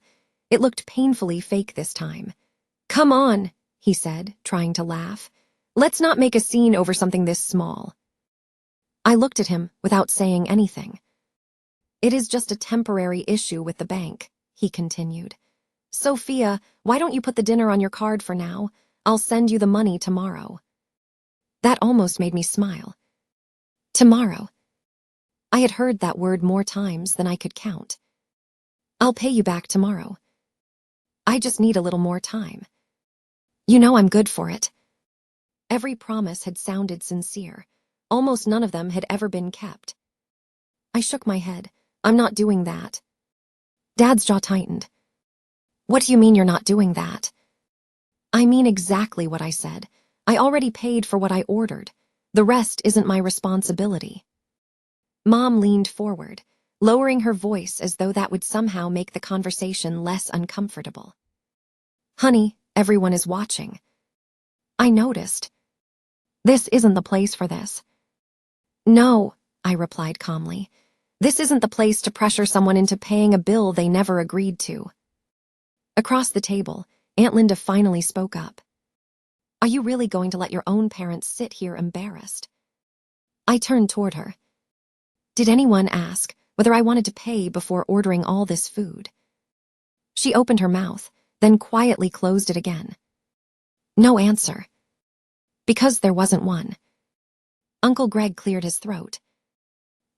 Speaker 1: It looked painfully fake this time. "Come on," he said, trying to laugh. "Let's not make a scene over something this small." I looked at him without saying anything. "It is just a temporary issue with the bank," he continued. "Sophia, why don't you put the dinner on your card for now? I'll send you the money tomorrow." That almost made me smile. Tomorrow. I had heard that word more times than I could count. "I'll pay you back tomorrow. I just need a little more time. You know I'm good for it." Every promise had sounded sincere. Almost none of them had ever been kept. I shook my head, I'm not doing that. Dad's jaw tightened. What do you mean you're not doing that? I mean exactly what I said. I already paid for what I ordered. The rest isn't my responsibility. Mom leaned forward, lowering her voice as though that would somehow make the conversation less uncomfortable. Honey, everyone is watching. I noticed. This isn't the place for this. No, I replied calmly. This isn't the place to pressure someone into paying a bill they never agreed to. Across the table, Aunt Linda finally spoke up. Are you really going to let your own parents sit here embarrassed? I turned toward her. Did anyone ask whether I wanted to pay before ordering all this food? She opened her mouth, then quietly closed it again. No answer. Because there wasn't one. Uncle Greg cleared his throat.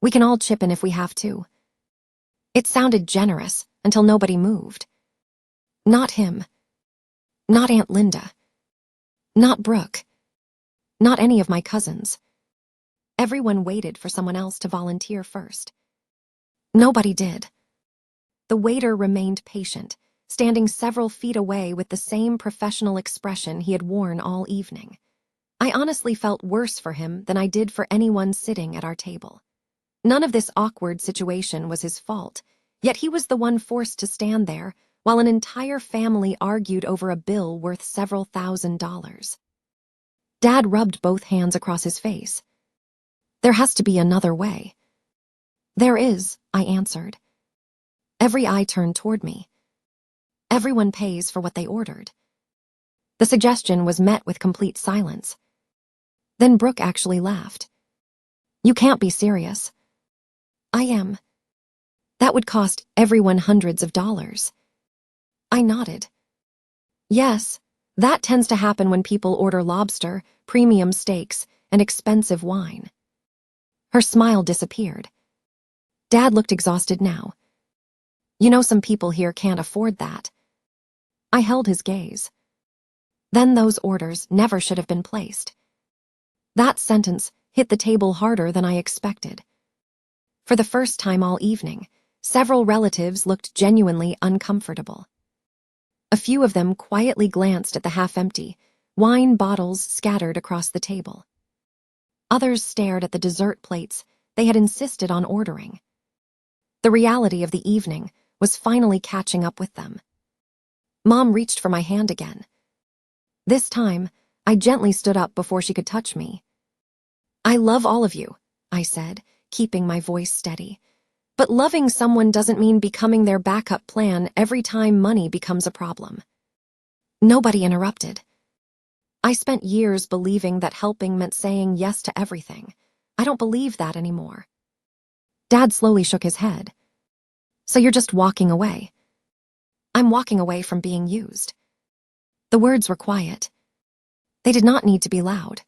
Speaker 1: We can all chip in if we have to. It sounded generous until nobody moved. Not him. Not Aunt Linda. Not Brooke. Not any of my cousins. Everyone waited for someone else to volunteer first. Nobody did. The waiter remained patient, standing several feet away with the same professional expression he had worn all evening. I honestly felt worse for him than I did for anyone sitting at our table. None of this awkward situation was his fault, yet he was the one forced to stand there while an entire family argued over a bill worth several $1,000s. Dad rubbed both hands across his face. There has to be another way. There is, I answered. Every eye turned toward me. Everyone pays for what they ordered. The suggestion was met with complete silence. Then Brooke actually laughed. You can't be serious. I am. That would cost everyone hundreds of dollars. I nodded. Yes, that tends to happen when people order lobster, premium steaks, and expensive wine. Her smile disappeared. Dad looked exhausted now. You know some people here can't afford that. I held his gaze. Then those orders never should have been placed. That sentence hit the table harder than I expected. For the first time all evening, several relatives looked genuinely uncomfortable. A few of them quietly glanced at the half-empty wine bottles scattered across the table. Others stared at the dessert plates they had insisted on ordering. The reality of the evening was finally catching up with them. Mom reached for my hand again. This time, I gently stood up before she could touch me. I love all of you, I said, keeping my voice steady. But loving someone doesn't mean becoming their backup plan every time money becomes a problem. Nobody interrupted. I spent years believing that helping meant saying yes to everything. I don't believe that anymore. Dad slowly shook his head. So you're just walking away? I'm walking away from being used. The words were quiet. They did not need to be loud.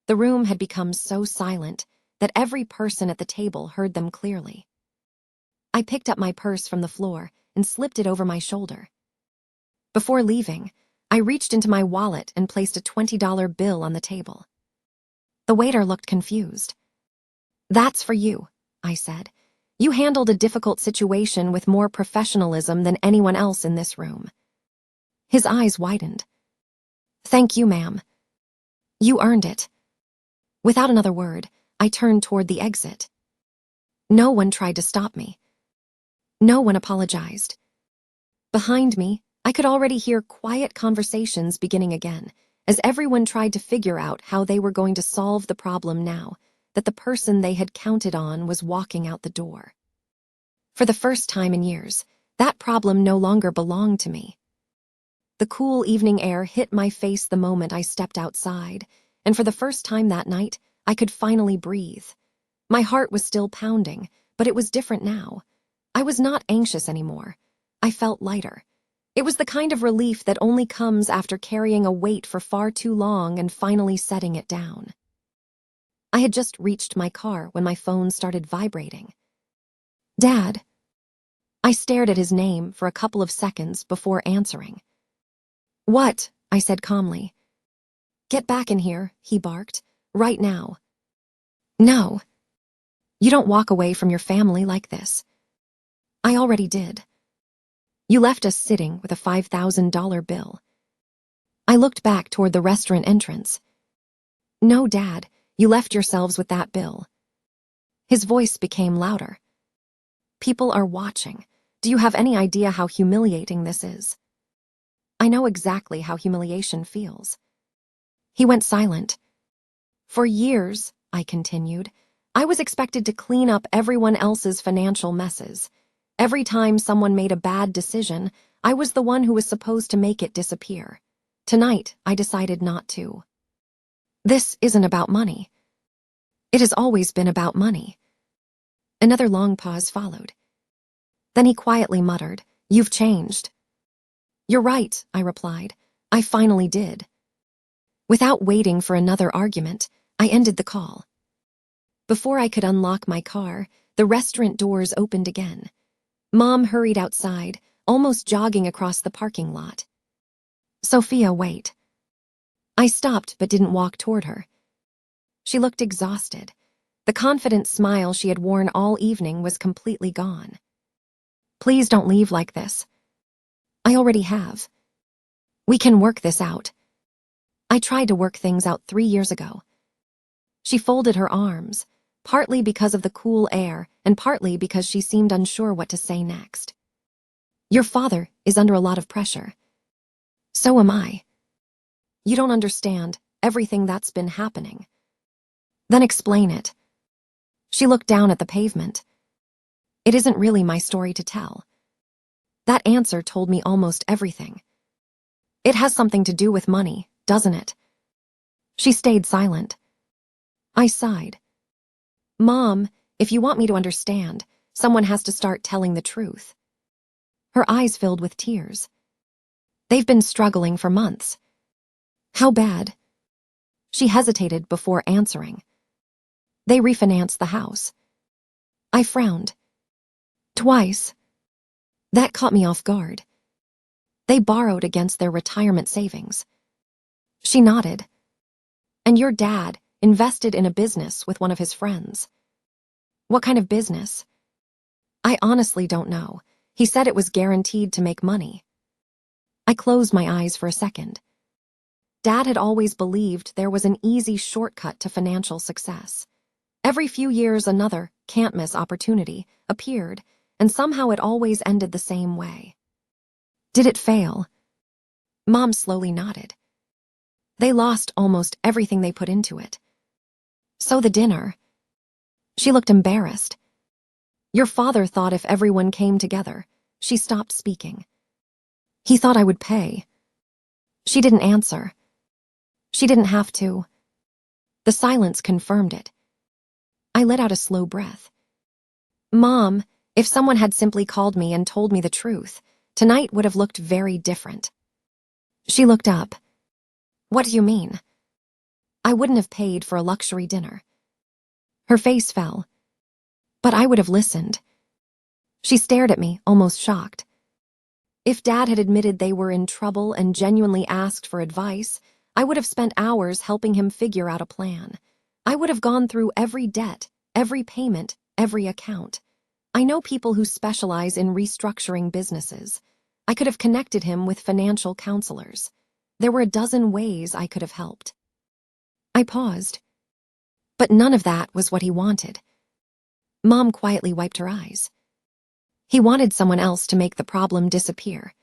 Speaker 1: The room had become so silent that every person at the table heard them clearly. I picked up my purse from the floor and slipped it over my shoulder. Before leaving, I reached into my wallet and placed a $20 bill on the table. The waiter looked confused. That's for you, I said. You handled a difficult situation with more professionalism than anyone else in this room. His eyes widened. Thank you, ma'am. You earned it. Without another word, I turned toward the exit. No one tried to stop me. No one apologized. Behind me, I could already hear quiet conversations beginning again, as everyone tried to figure out how they were going to solve the problem now that the person they had counted on was walking out the door. For the first time in years, that problem no longer belonged to me. The cool evening air hit my face the moment I stepped outside, and for the first time that night, I could finally breathe. My heart was still pounding, but it was different now. I was not anxious anymore. I felt lighter. It was the kind of relief that only comes after carrying a weight for far too long and finally setting it down. I had just reached my car when my phone started vibrating. Dad. I stared at his name for a couple of seconds before answering. What? I said calmly. Get back in here, he barked. Right now. No. You don't walk away from your family like this. I already did. You left us sitting with a $5,000 bill. I looked back toward the restaurant entrance. No, Dad, you left yourselves with that bill. His voice became louder. People are watching. Do you have any idea how humiliating this is? I know exactly how humiliation feels. He went silent. For years, I continued, I was expected to clean up everyone else's financial messes. Every time someone made a bad decision, I was the one who was supposed to make it disappear. Tonight, I decided not to. This isn't about money. It has always been about money. Another long pause followed. Then he quietly muttered, You've changed. You're right, I replied. I finally did. Without waiting for another argument, I ended the call. Before I could unlock my car, the restaurant doors opened again. Mom hurried outside, almost jogging across the parking lot. Sophia, wait. I stopped but didn't walk toward her. She looked exhausted. The confident smile she had worn all evening was completely gone. Please don't leave like this. I already have. We can work this out. I tried to work things out 3 years ago. She folded her arms, partly because of the cool air and partly because she seemed unsure what to say next. Your father is under a lot of pressure. So am I. You don't understand everything that's been happening. Then explain it. She looked down at the pavement. It isn't really my story to tell. That answer told me almost everything. It has something to do with money, doesn't it? She stayed silent. I sighed. Mom, if you want me to understand, someone has to start telling the truth. Her eyes filled with tears. They've been struggling for months. How bad? She hesitated before answering. They refinanced the house. I frowned. Twice. That caught me off guard. They borrowed against their retirement savings. She nodded. And your dad invested in a business with one of his friends. What kind of business? I honestly don't know. He said it was guaranteed to make money. I closed my eyes for a second. Dad had always believed there was an easy shortcut to financial success. Every few years another can't-miss opportunity appeared, and somehow it always ended the same way. Did it fail? Mom slowly nodded. They lost almost everything they put into it. So the dinner. She looked embarrassed. Your father thought if everyone came together. She stopped speaking. He thought I would pay. She didn't answer. She didn't have to. The silence confirmed it. I let out a slow breath. Mom, if someone had simply called me and told me the truth, tonight would have looked very different. She looked up. What do you mean? I wouldn't have paid for a luxury dinner. Her face fell. But I would have listened. She stared at me, almost shocked. If Dad had admitted they were in trouble and genuinely asked for advice, I would have spent hours helping him figure out a plan. I would have gone through every debt, every payment, every account. I know people who specialize in restructuring businesses. I could have connected him with financial counselors. There were a dozen ways I could have helped. I paused. But none of that was what he wanted. Mom quietly wiped her eyes. He wanted someone else to make the problem disappear.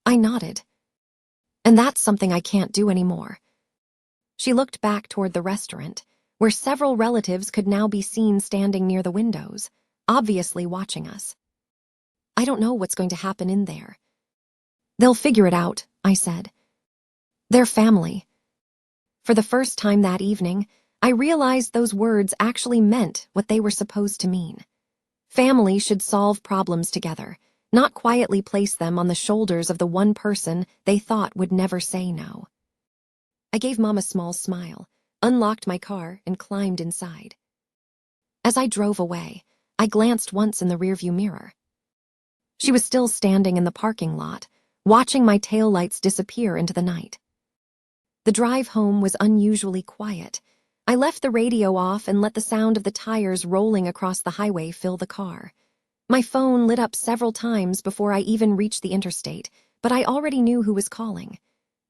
Speaker 1: I nodded. And that's something I can't do anymore. She looked back toward the restaurant, where several relatives could now be seen standing near the windows, obviously watching us. I don't know what's going to happen in there. They'll figure it out, I said. They're family. For the first time that evening, I realized those words actually meant what they were supposed to mean. Family should solve problems together, not quietly place them on the shoulders of the one person they thought would never say no. I gave Mom a small smile, unlocked my car, and climbed inside. As I drove away, I glanced once in the rearview mirror. She was still standing in the parking lot, watching my taillights disappear into the night. The drive home was unusually quiet. I left the radio off and let the sound of the tires rolling across the highway fill the car. My phone lit up several times before I even reached the interstate, but I already knew who was calling.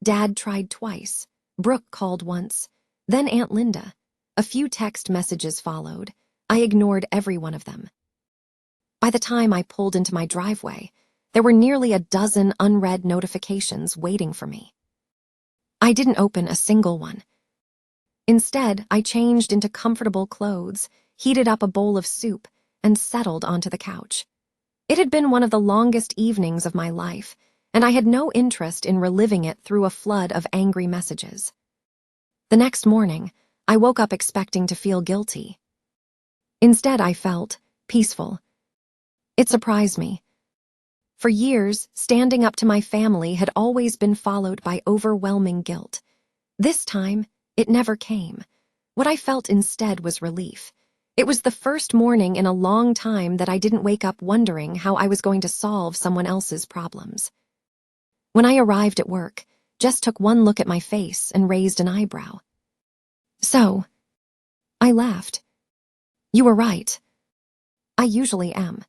Speaker 1: Dad tried twice. Brooke called once. Then Aunt Linda. A few text messages followed. I ignored every one of them. By the time I pulled into my driveway, there were nearly a dozen unread notifications waiting for me. I didn't open a single one. Instead, I changed into comfortable clothes, heated up a bowl of soup, and settled onto the couch. It had been one of the longest evenings of my life, and I had no interest in reliving it through a flood of angry messages. The next morning, I woke up expecting to feel guilty. Instead, I felt peaceful. It surprised me. For years, standing up to my family had always been followed by overwhelming guilt. This time, it never came. What I felt instead was relief. It was the first morning in a long time that I didn't wake up wondering how I was going to solve someone else's problems. When I arrived at work, Jess took one look at my face and raised an eyebrow. "So," I laughed. "You were right. I usually am."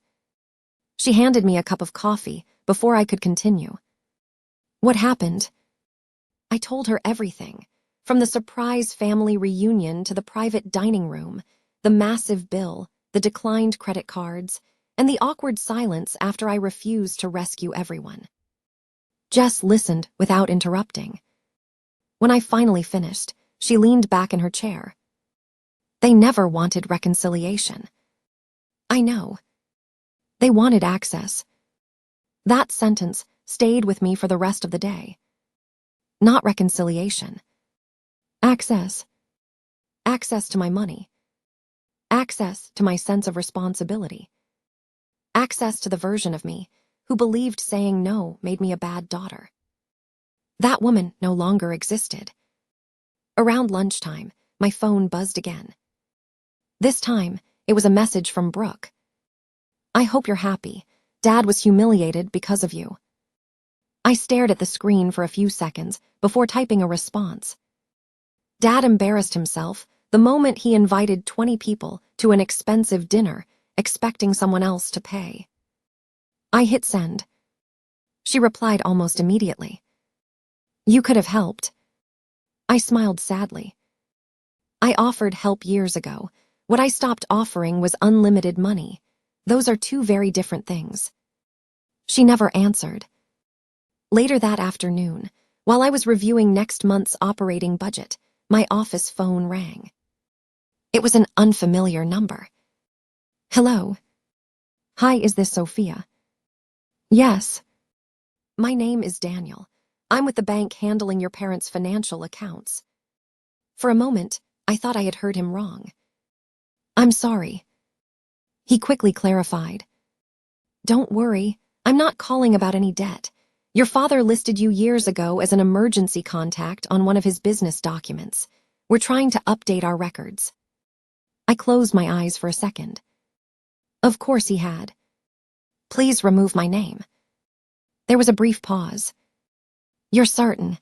Speaker 1: She handed me a cup of coffee before I could continue. "What happened?" I told her everything, from the surprise family reunion to the private dining room, the massive bill, the declined credit cards, and the awkward silence after I refused to rescue everyone. Jess listened without interrupting. When I finally finished, she leaned back in her chair. "They never wanted reconciliation." "I know. They wanted access." That sentence stayed with me for the rest of the day. Not reconciliation. Access. Access to my money. Access to my sense of responsibility. Access to the version of me who believed saying no made me a bad daughter. That woman no longer existed. Around lunchtime, my phone buzzed again. This time, it was a message from Brooke. "I hope you're happy. Dad was humiliated because of you." I stared at the screen for a few seconds before typing a response. Dad embarrassed himself the moment he invited 20 people to an expensive dinner, expecting someone else to pay. I hit send. She replied almost immediately. "You could have helped." I smiled sadly. I offered help years ago. What I stopped offering was unlimited money. Those are two very different things. She never answered. Later that afternoon, while I was reviewing next month's operating budget, my office phone rang. It was an unfamiliar number. "Hello." "Hi, is this Sophia?" "Yes." "My name is Daniel. I'm with the bank handling your parents' financial accounts." For a moment, I thought I had heard him wrong. "I'm sorry." He quickly clarified. "Don't worry, I'm not calling about any debt. Your father listed you years ago as an emergency contact on one of his business documents. We're trying to update our records." I closed my eyes for a second. Of course he had. "Please remove my name." There was a brief pause. "You're certain?"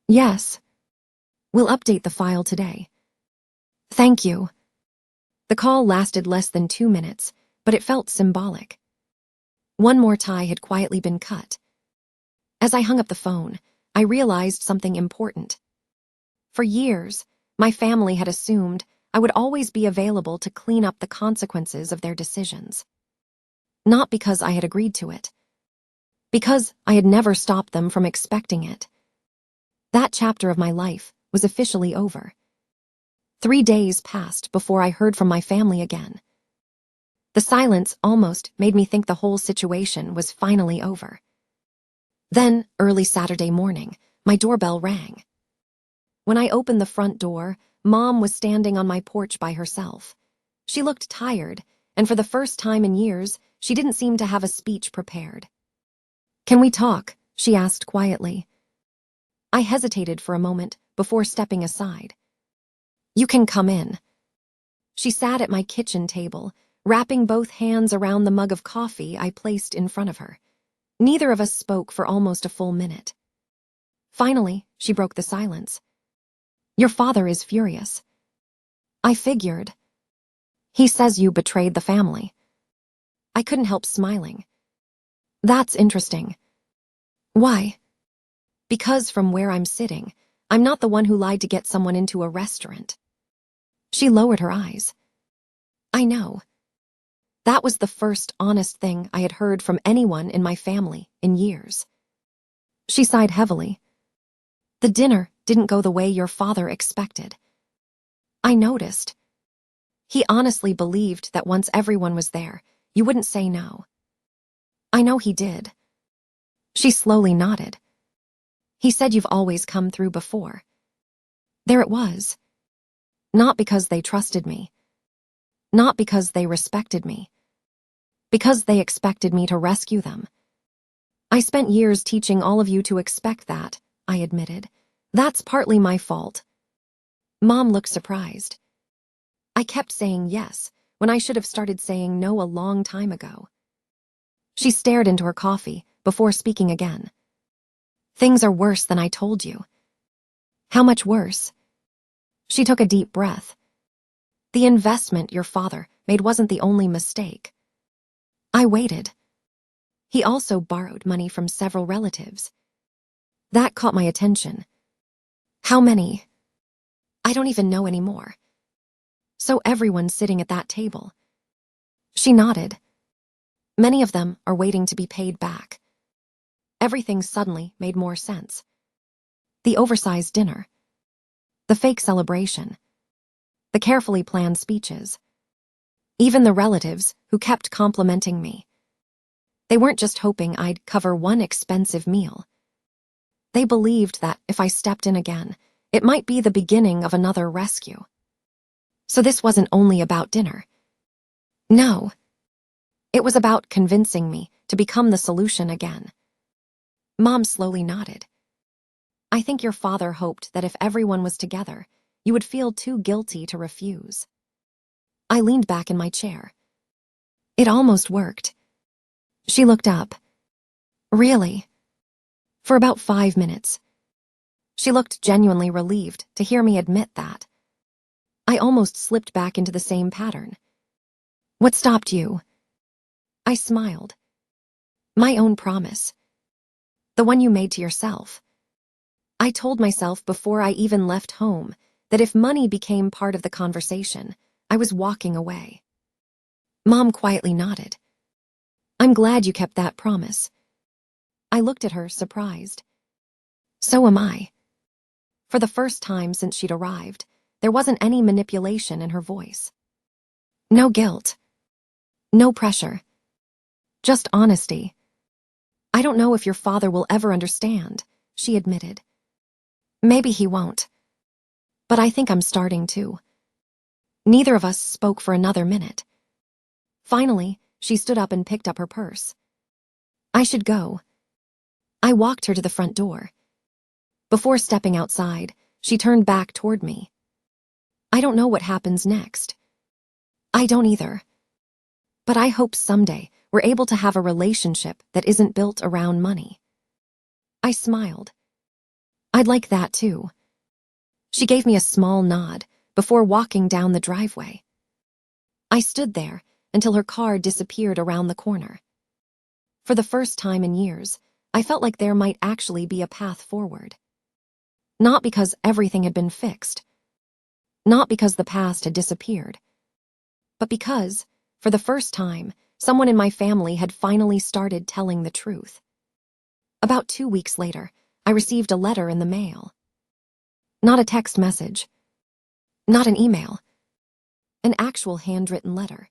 Speaker 1: "Yes." "We'll update the file today." "Thank you." The call lasted less than 2 minutes, but it felt symbolic. One more tie had quietly been cut. As I hung up the phone, I realized something important. For years, my family had assumed I would always be available to clean up the consequences of their decisions. Not because I had agreed to it. Because I had never stopped them from expecting it. That chapter of my life was officially over. 3 days passed before I heard from my family again. The silence almost made me think the whole situation was finally over. Then, early Saturday morning, my doorbell rang. When I opened the front door, Mom was standing on my porch by herself. She looked tired, and for the first time in years, she didn't seem to have a speech prepared. "Can we talk?" she asked quietly. I hesitated for a moment before stepping aside. "You can come in." She sat at my kitchen table, wrapping both hands around the mug of coffee I placed in front of her. Neither of us spoke for almost a full minute. Finally, she broke the silence. "Your father is furious." I figured. He says you betrayed the family. I couldn't help smiling. That's interesting. Why? Because from where I'm sitting, I'm not the one who lied to get someone into a restaurant. She lowered her eyes. I know. That was the first honest thing I had heard from anyone in my family in years. She sighed heavily. The dinner didn't go the way your father expected. I noticed. He honestly believed that once everyone was there, you wouldn't say no. I know he did. She slowly nodded. He said you've always come through before. There it was. Not because they trusted me. Not because they respected me. Because they expected me to rescue them. I spent years teaching all of you to expect that, I admitted. That's partly my fault. Mom looked surprised. I kept saying yes when I should have started saying no a long time ago. She stared into her coffee before speaking again. Things are worse than I told you. How much worse? She took a deep breath. The investment your father made wasn't the only mistake. I waited. He also borrowed money from several relatives. That caught my attention. How many? I don't even know anymore. So everyone's sitting at that table. She nodded. Many of them are waiting to be paid back. Everything suddenly made more sense. The oversized dinner. The fake celebration. The carefully planned speeches. Even the relatives who kept complimenting me. They weren't just hoping I'd cover one expensive meal. They believed that if I stepped in again, it might be the beginning of another rescue. So this wasn't only about dinner. No. It was about convincing me to become the solution again. Mom slowly nodded. I think your father hoped that if everyone was together, you would feel too guilty to refuse. I leaned back in my chair. It almost worked. She looked up. Really? For about 5 minutes. She looked genuinely relieved to hear me admit that. I almost slipped back into the same pattern. What stopped you? I smiled. My own promise. The one you made to yourself. I told myself before I even left home that if money became part of the conversation, I was walking away. Mom quietly nodded. I'm glad you kept that promise. I looked at her, surprised. So am I. For the first time since she'd arrived, there wasn't any manipulation in her voice. No guilt. No pressure. Just honesty. I don't know if your father will ever understand, she admitted. Maybe he won't. But I think I'm starting to. Neither of us spoke for another minute. Finally, she stood up and picked up her purse. I should go. I walked her to the front door. Before stepping outside, she turned back toward me. I don't know what happens next. I don't either. But I hope someday we're able to have a relationship that isn't built around money. I smiled. I'd like that too. She gave me a small nod before walking down the driveway. I stood there until her car disappeared around the corner. For the first time in years, I felt like there might actually be a path forward. Not because everything had been fixed. Not because the past had disappeared. But because, for the first time, someone in my family had finally started telling the truth. About 2 weeks later, I received a letter in the mail. Not a text message. Not an email. An actual handwritten letter.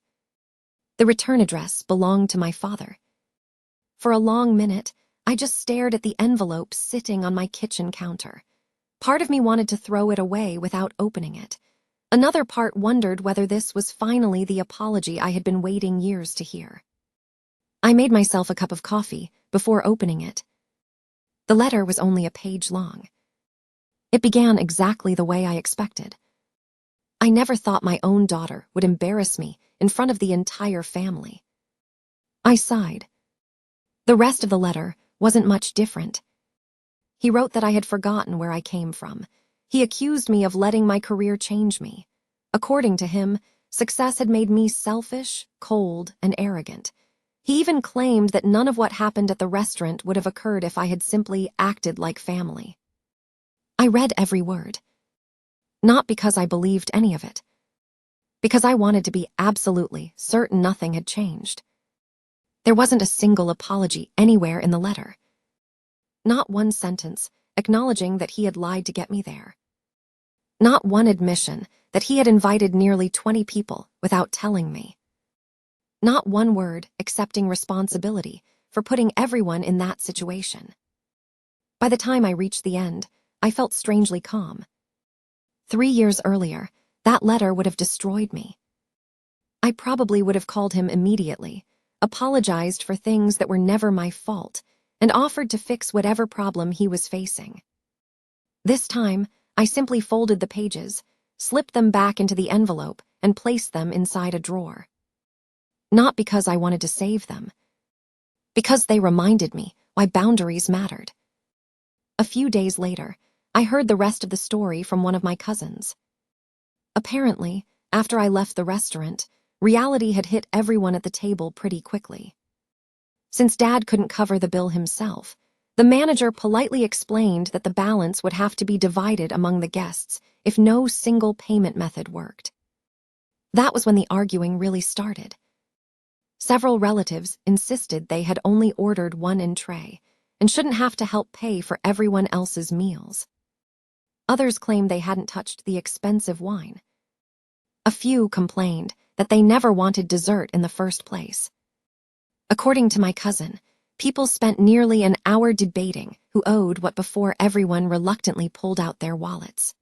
Speaker 1: The return address belonged to my father. For a long minute, I just stared at the envelope sitting on my kitchen counter. Part of me wanted to throw it away without opening it. Another part wondered whether this was finally the apology I had been waiting years to hear. I made myself a cup of coffee before opening it. The letter was only a page long. It began exactly the way I expected. I never thought my own daughter would embarrass me in front of the entire family. I sighed. The rest of the letter wasn't much different. He wrote that I had forgotten where I came from. He accused me of letting my career change me. According to him, success had made me selfish, cold, and arrogant. He even claimed that none of what happened at the restaurant would have occurred if I had simply acted like family. I read every word. Not because I believed any of it. Because I wanted to be absolutely certain nothing had changed. There wasn't a single apology anywhere in the letter. Not one sentence acknowledging that he had lied to get me there. Not one admission that he had invited nearly 20 people without telling me. Not one word accepting responsibility for putting everyone in that situation. By the time I reached the end, I felt strangely calm. 3 years earlier, that letter would have destroyed me. I probably would have called him immediately, apologized for things that were never my fault, and offered to fix whatever problem he was facing. This time, I simply folded the pages, slipped them back into the envelope, and placed them inside a drawer. Not because I wanted to save them, because they reminded me why boundaries mattered. A few days later, I heard the rest of the story from one of my cousins. Apparently, after I left the restaurant, reality had hit everyone at the table pretty quickly. Since Dad couldn't cover the bill himself, the manager politely explained that the balance would have to be divided among the guests if no single payment method worked. That was when the arguing really started. Several relatives insisted they had only ordered one entree and shouldn't have to help pay for everyone else's meals. Others claimed they hadn't touched the expensive wine. A few complained that they never wanted dessert in the first place. According to my cousin, people spent nearly an hour debating who owed what before everyone reluctantly pulled out their wallets.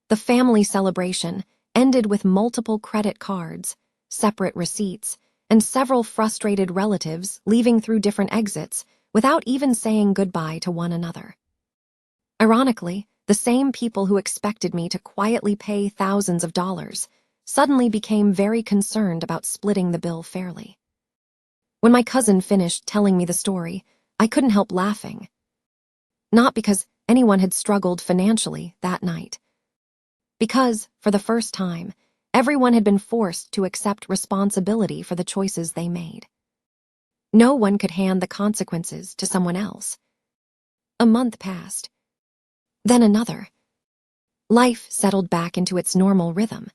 Speaker 1: The family celebration ended with multiple credit cards, separate receipts, and several frustrated relatives leaving through different exits without even saying goodbye to one another. Ironically, the same people who expected me to quietly pay thousands of dollars suddenly became very concerned about splitting the bill fairly. When my cousin finished telling me the story, I couldn't help laughing. Not because anyone had struggled financially that night. Because, for the first time, everyone had been forced to accept responsibility for the choices they made. No one could hand the consequences to someone else. A month passed. Then another. Life settled back into its normal rhythm.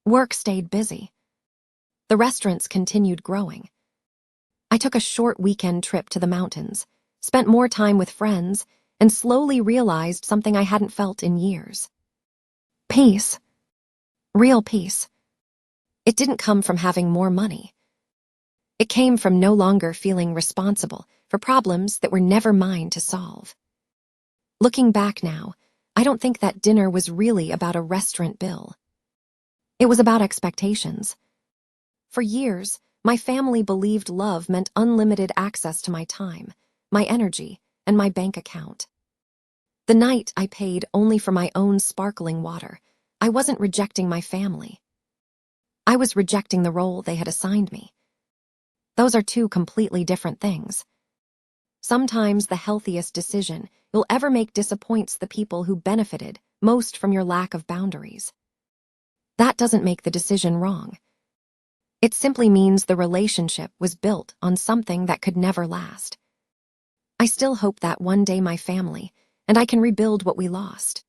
Speaker 1: Work stayed busy. The restaurants continued growing. I took a short weekend trip to the mountains, spent more time with friends, and slowly realized something I hadn't felt in years. Peace. Real peace. It didn't come from having more money. It came from no longer feeling responsible for problems that were never mine to solve. Looking back now, I don't think that dinner was really about a restaurant bill. It was about expectations. For years, my family believed love meant unlimited access to my time, my energy, and my bank account. The night I paid only for my own sparkling water, I wasn't rejecting my family. I was rejecting the role they had assigned me. Those are two completely different things. Sometimes the healthiest decision you'll ever make disappoints the people who benefited most from your lack of boundaries. That doesn't make the decision wrong. It simply means the relationship was built on something that could never last. I still hope that one day my family and I can rebuild what we lost.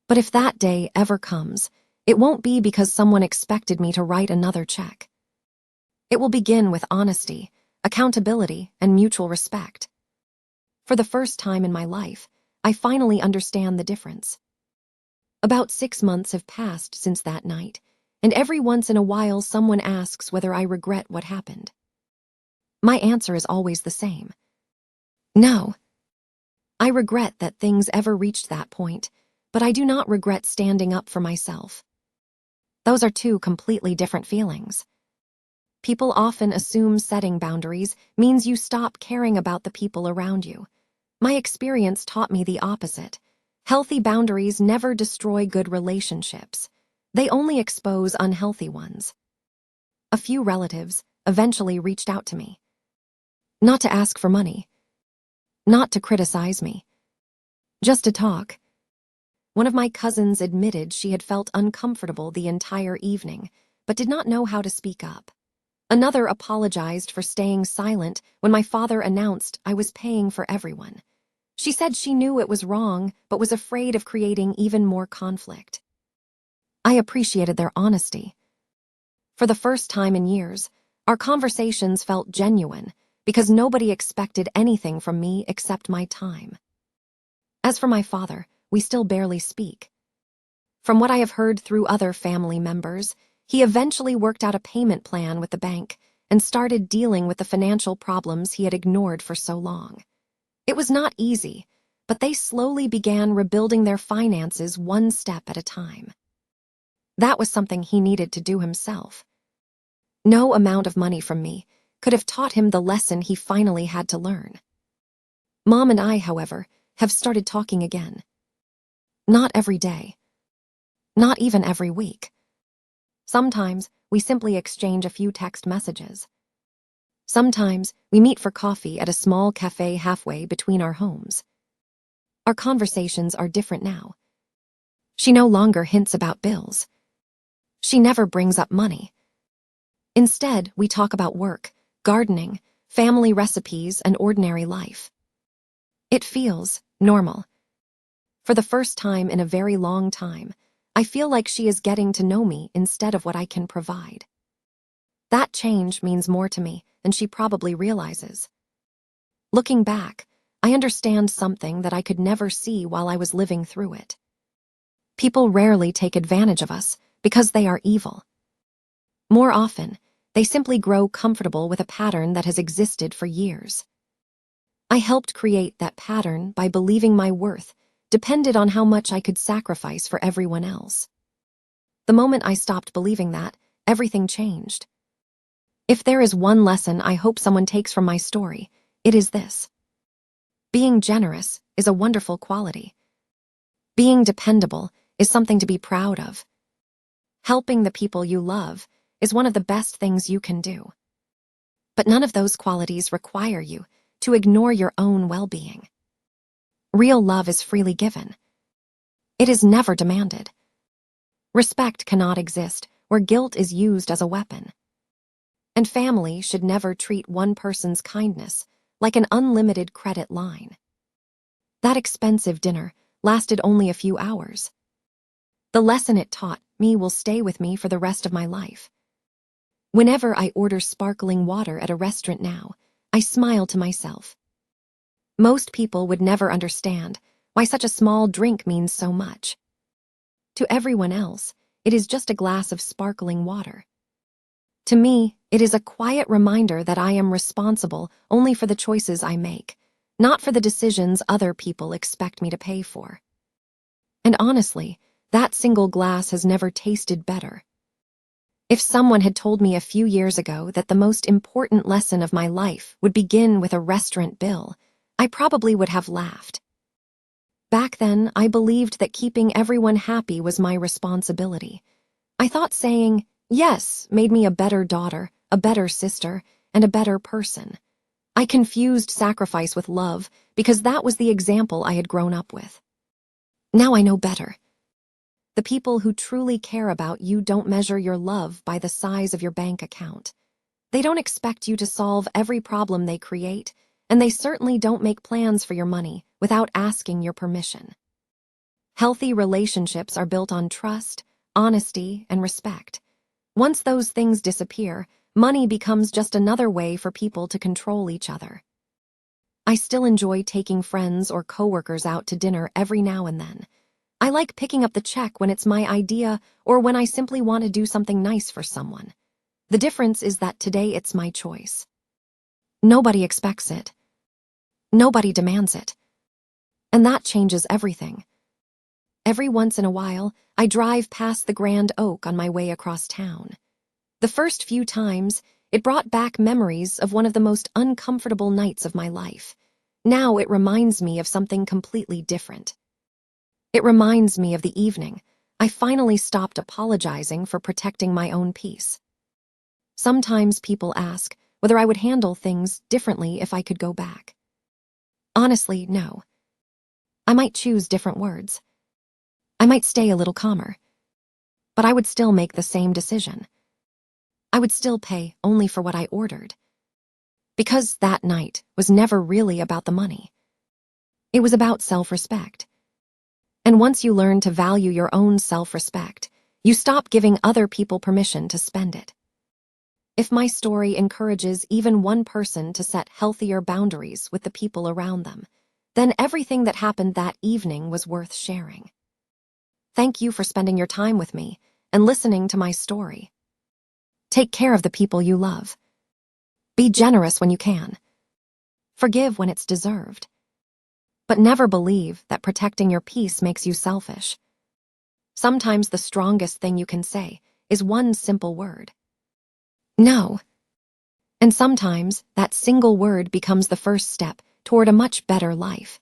Speaker 1: But if that day ever comes, it won't be because someone expected me to write another check. It will begin with honesty, accountability, and mutual respect. For the first time in my life, I finally understand the difference. About 6 months have passed since that night, and every once in a while someone asks whether I regret what happened. My answer is always the same. No. I regret that things ever reached that point, but I do not regret standing up for myself. Those are two completely different feelings. People often assume setting boundaries means you stop caring about the people around you. My experience taught me the opposite. Healthy boundaries never destroy good relationships. They only expose unhealthy ones. A few relatives eventually reached out to me. Not to ask for money. Not to criticize me. Just to talk. One of my cousins admitted she had felt uncomfortable the entire evening, but did not know how to speak up. Another apologized for staying silent when my father announced I was paying for everyone. She said she knew it was wrong, but was afraid of creating even more conflict. I appreciated their honesty. For the first time in years, our conversations felt genuine because nobody expected anything from me except my time. As for my father, we still barely speak. From what I have heard through other family members, he eventually worked out a payment plan with the bank and started dealing with the financial problems he had ignored for so long. It was not easy, but they slowly began rebuilding their finances one step at a time. That was something he needed to do himself. No amount of money from me could have taught him the lesson he finally had to learn. Mom and I, however, have started talking again. Not every day. Not even every week. Sometimes we simply exchange a few text messages. Sometimes we meet for coffee at a small cafe halfway between our homes. Our conversations are different now. She no longer hints about bills. She never brings up money. Instead, we talk about work, gardening, family recipes, and ordinary life. It feels normal. For the first time in a very long time, I feel like she is getting to know me instead of what I can provide. That change means more to me than she probably realizes. Looking back, I understand something that I could never see while I was living through it. People rarely take advantage of us because they are evil. More often, they simply grow comfortable with a pattern that has existed for years. I helped create that pattern by believing my worth depended on how much I could sacrifice for everyone else. The moment I stopped believing that, everything changed. If there is one lesson I hope someone takes from my story, it is this. Being generous is a wonderful quality. Being dependable is something to be proud of. Helping the people you love is one of the best things you can do. But none of those qualities require you to ignore your own well-being. Real love is freely given. It is never demanded. Respect cannot exist where guilt is used as a weapon. And family should never treat one person's kindness like an unlimited credit line. That expensive dinner lasted only a few hours. The lesson it taught me will stay with me for the rest of my life. Whenever I order sparkling water at a restaurant now, I smile to myself. Most people would never understand why such a small drink means so much. To everyone else, it is just a glass of sparkling water. To me, it is a quiet reminder that I am responsible only for the choices I make, not for the decisions other people expect me to pay for. And honestly, that single glass has never tasted better. If someone had told me a few years ago that the most important lesson of my life would begin with a restaurant bill, I probably would have laughed. Back then, I believed that keeping everyone happy was my responsibility. I thought saying yes made me a better daughter, a better sister, and a better person. I confused sacrifice with love because that was the example I had grown up with. Now I know better. The people who truly care about you don't measure your love by the size of your bank account. They don't expect you to solve every problem they create, and they certainly don't make plans for your money without asking your permission. Healthy relationships are built on trust, honesty, and respect. Once those things disappear, money becomes just another way for people to control each other. I still enjoy taking friends or coworkers out to dinner every now and then. I like picking up the check when it's my idea or when I simply want to do something nice for someone. The difference is that today it's my choice. Nobody expects it. Nobody demands it. And that changes everything. Every once in a while, I drive past the Grand Oak on my way across town. The first few times, it brought back memories of one of the most uncomfortable nights of my life. Now it reminds me of something completely different. It reminds me of the evening I finally stopped apologizing for protecting my own peace. Sometimes people ask whether I would handle things differently if I could go back. Honestly, no. I might choose different words. I might stay a little calmer, but I would still make the same decision. I would still pay only for what I ordered. Because that night was never really about the money. It was about self-respect. And once you learn to value your own self-respect, you stop giving other people permission to spend it. If my story encourages even one person to set healthier boundaries with the people around them, then everything that happened that evening was worth sharing. Thank you for spending your time with me and listening to my story. Take care of the people you love. Be generous when you can. Forgive when it's deserved. But never believe that protecting your peace makes you selfish. Sometimes the strongest thing you can say is one simple word. No. And sometimes that single word becomes the first step toward a much better life.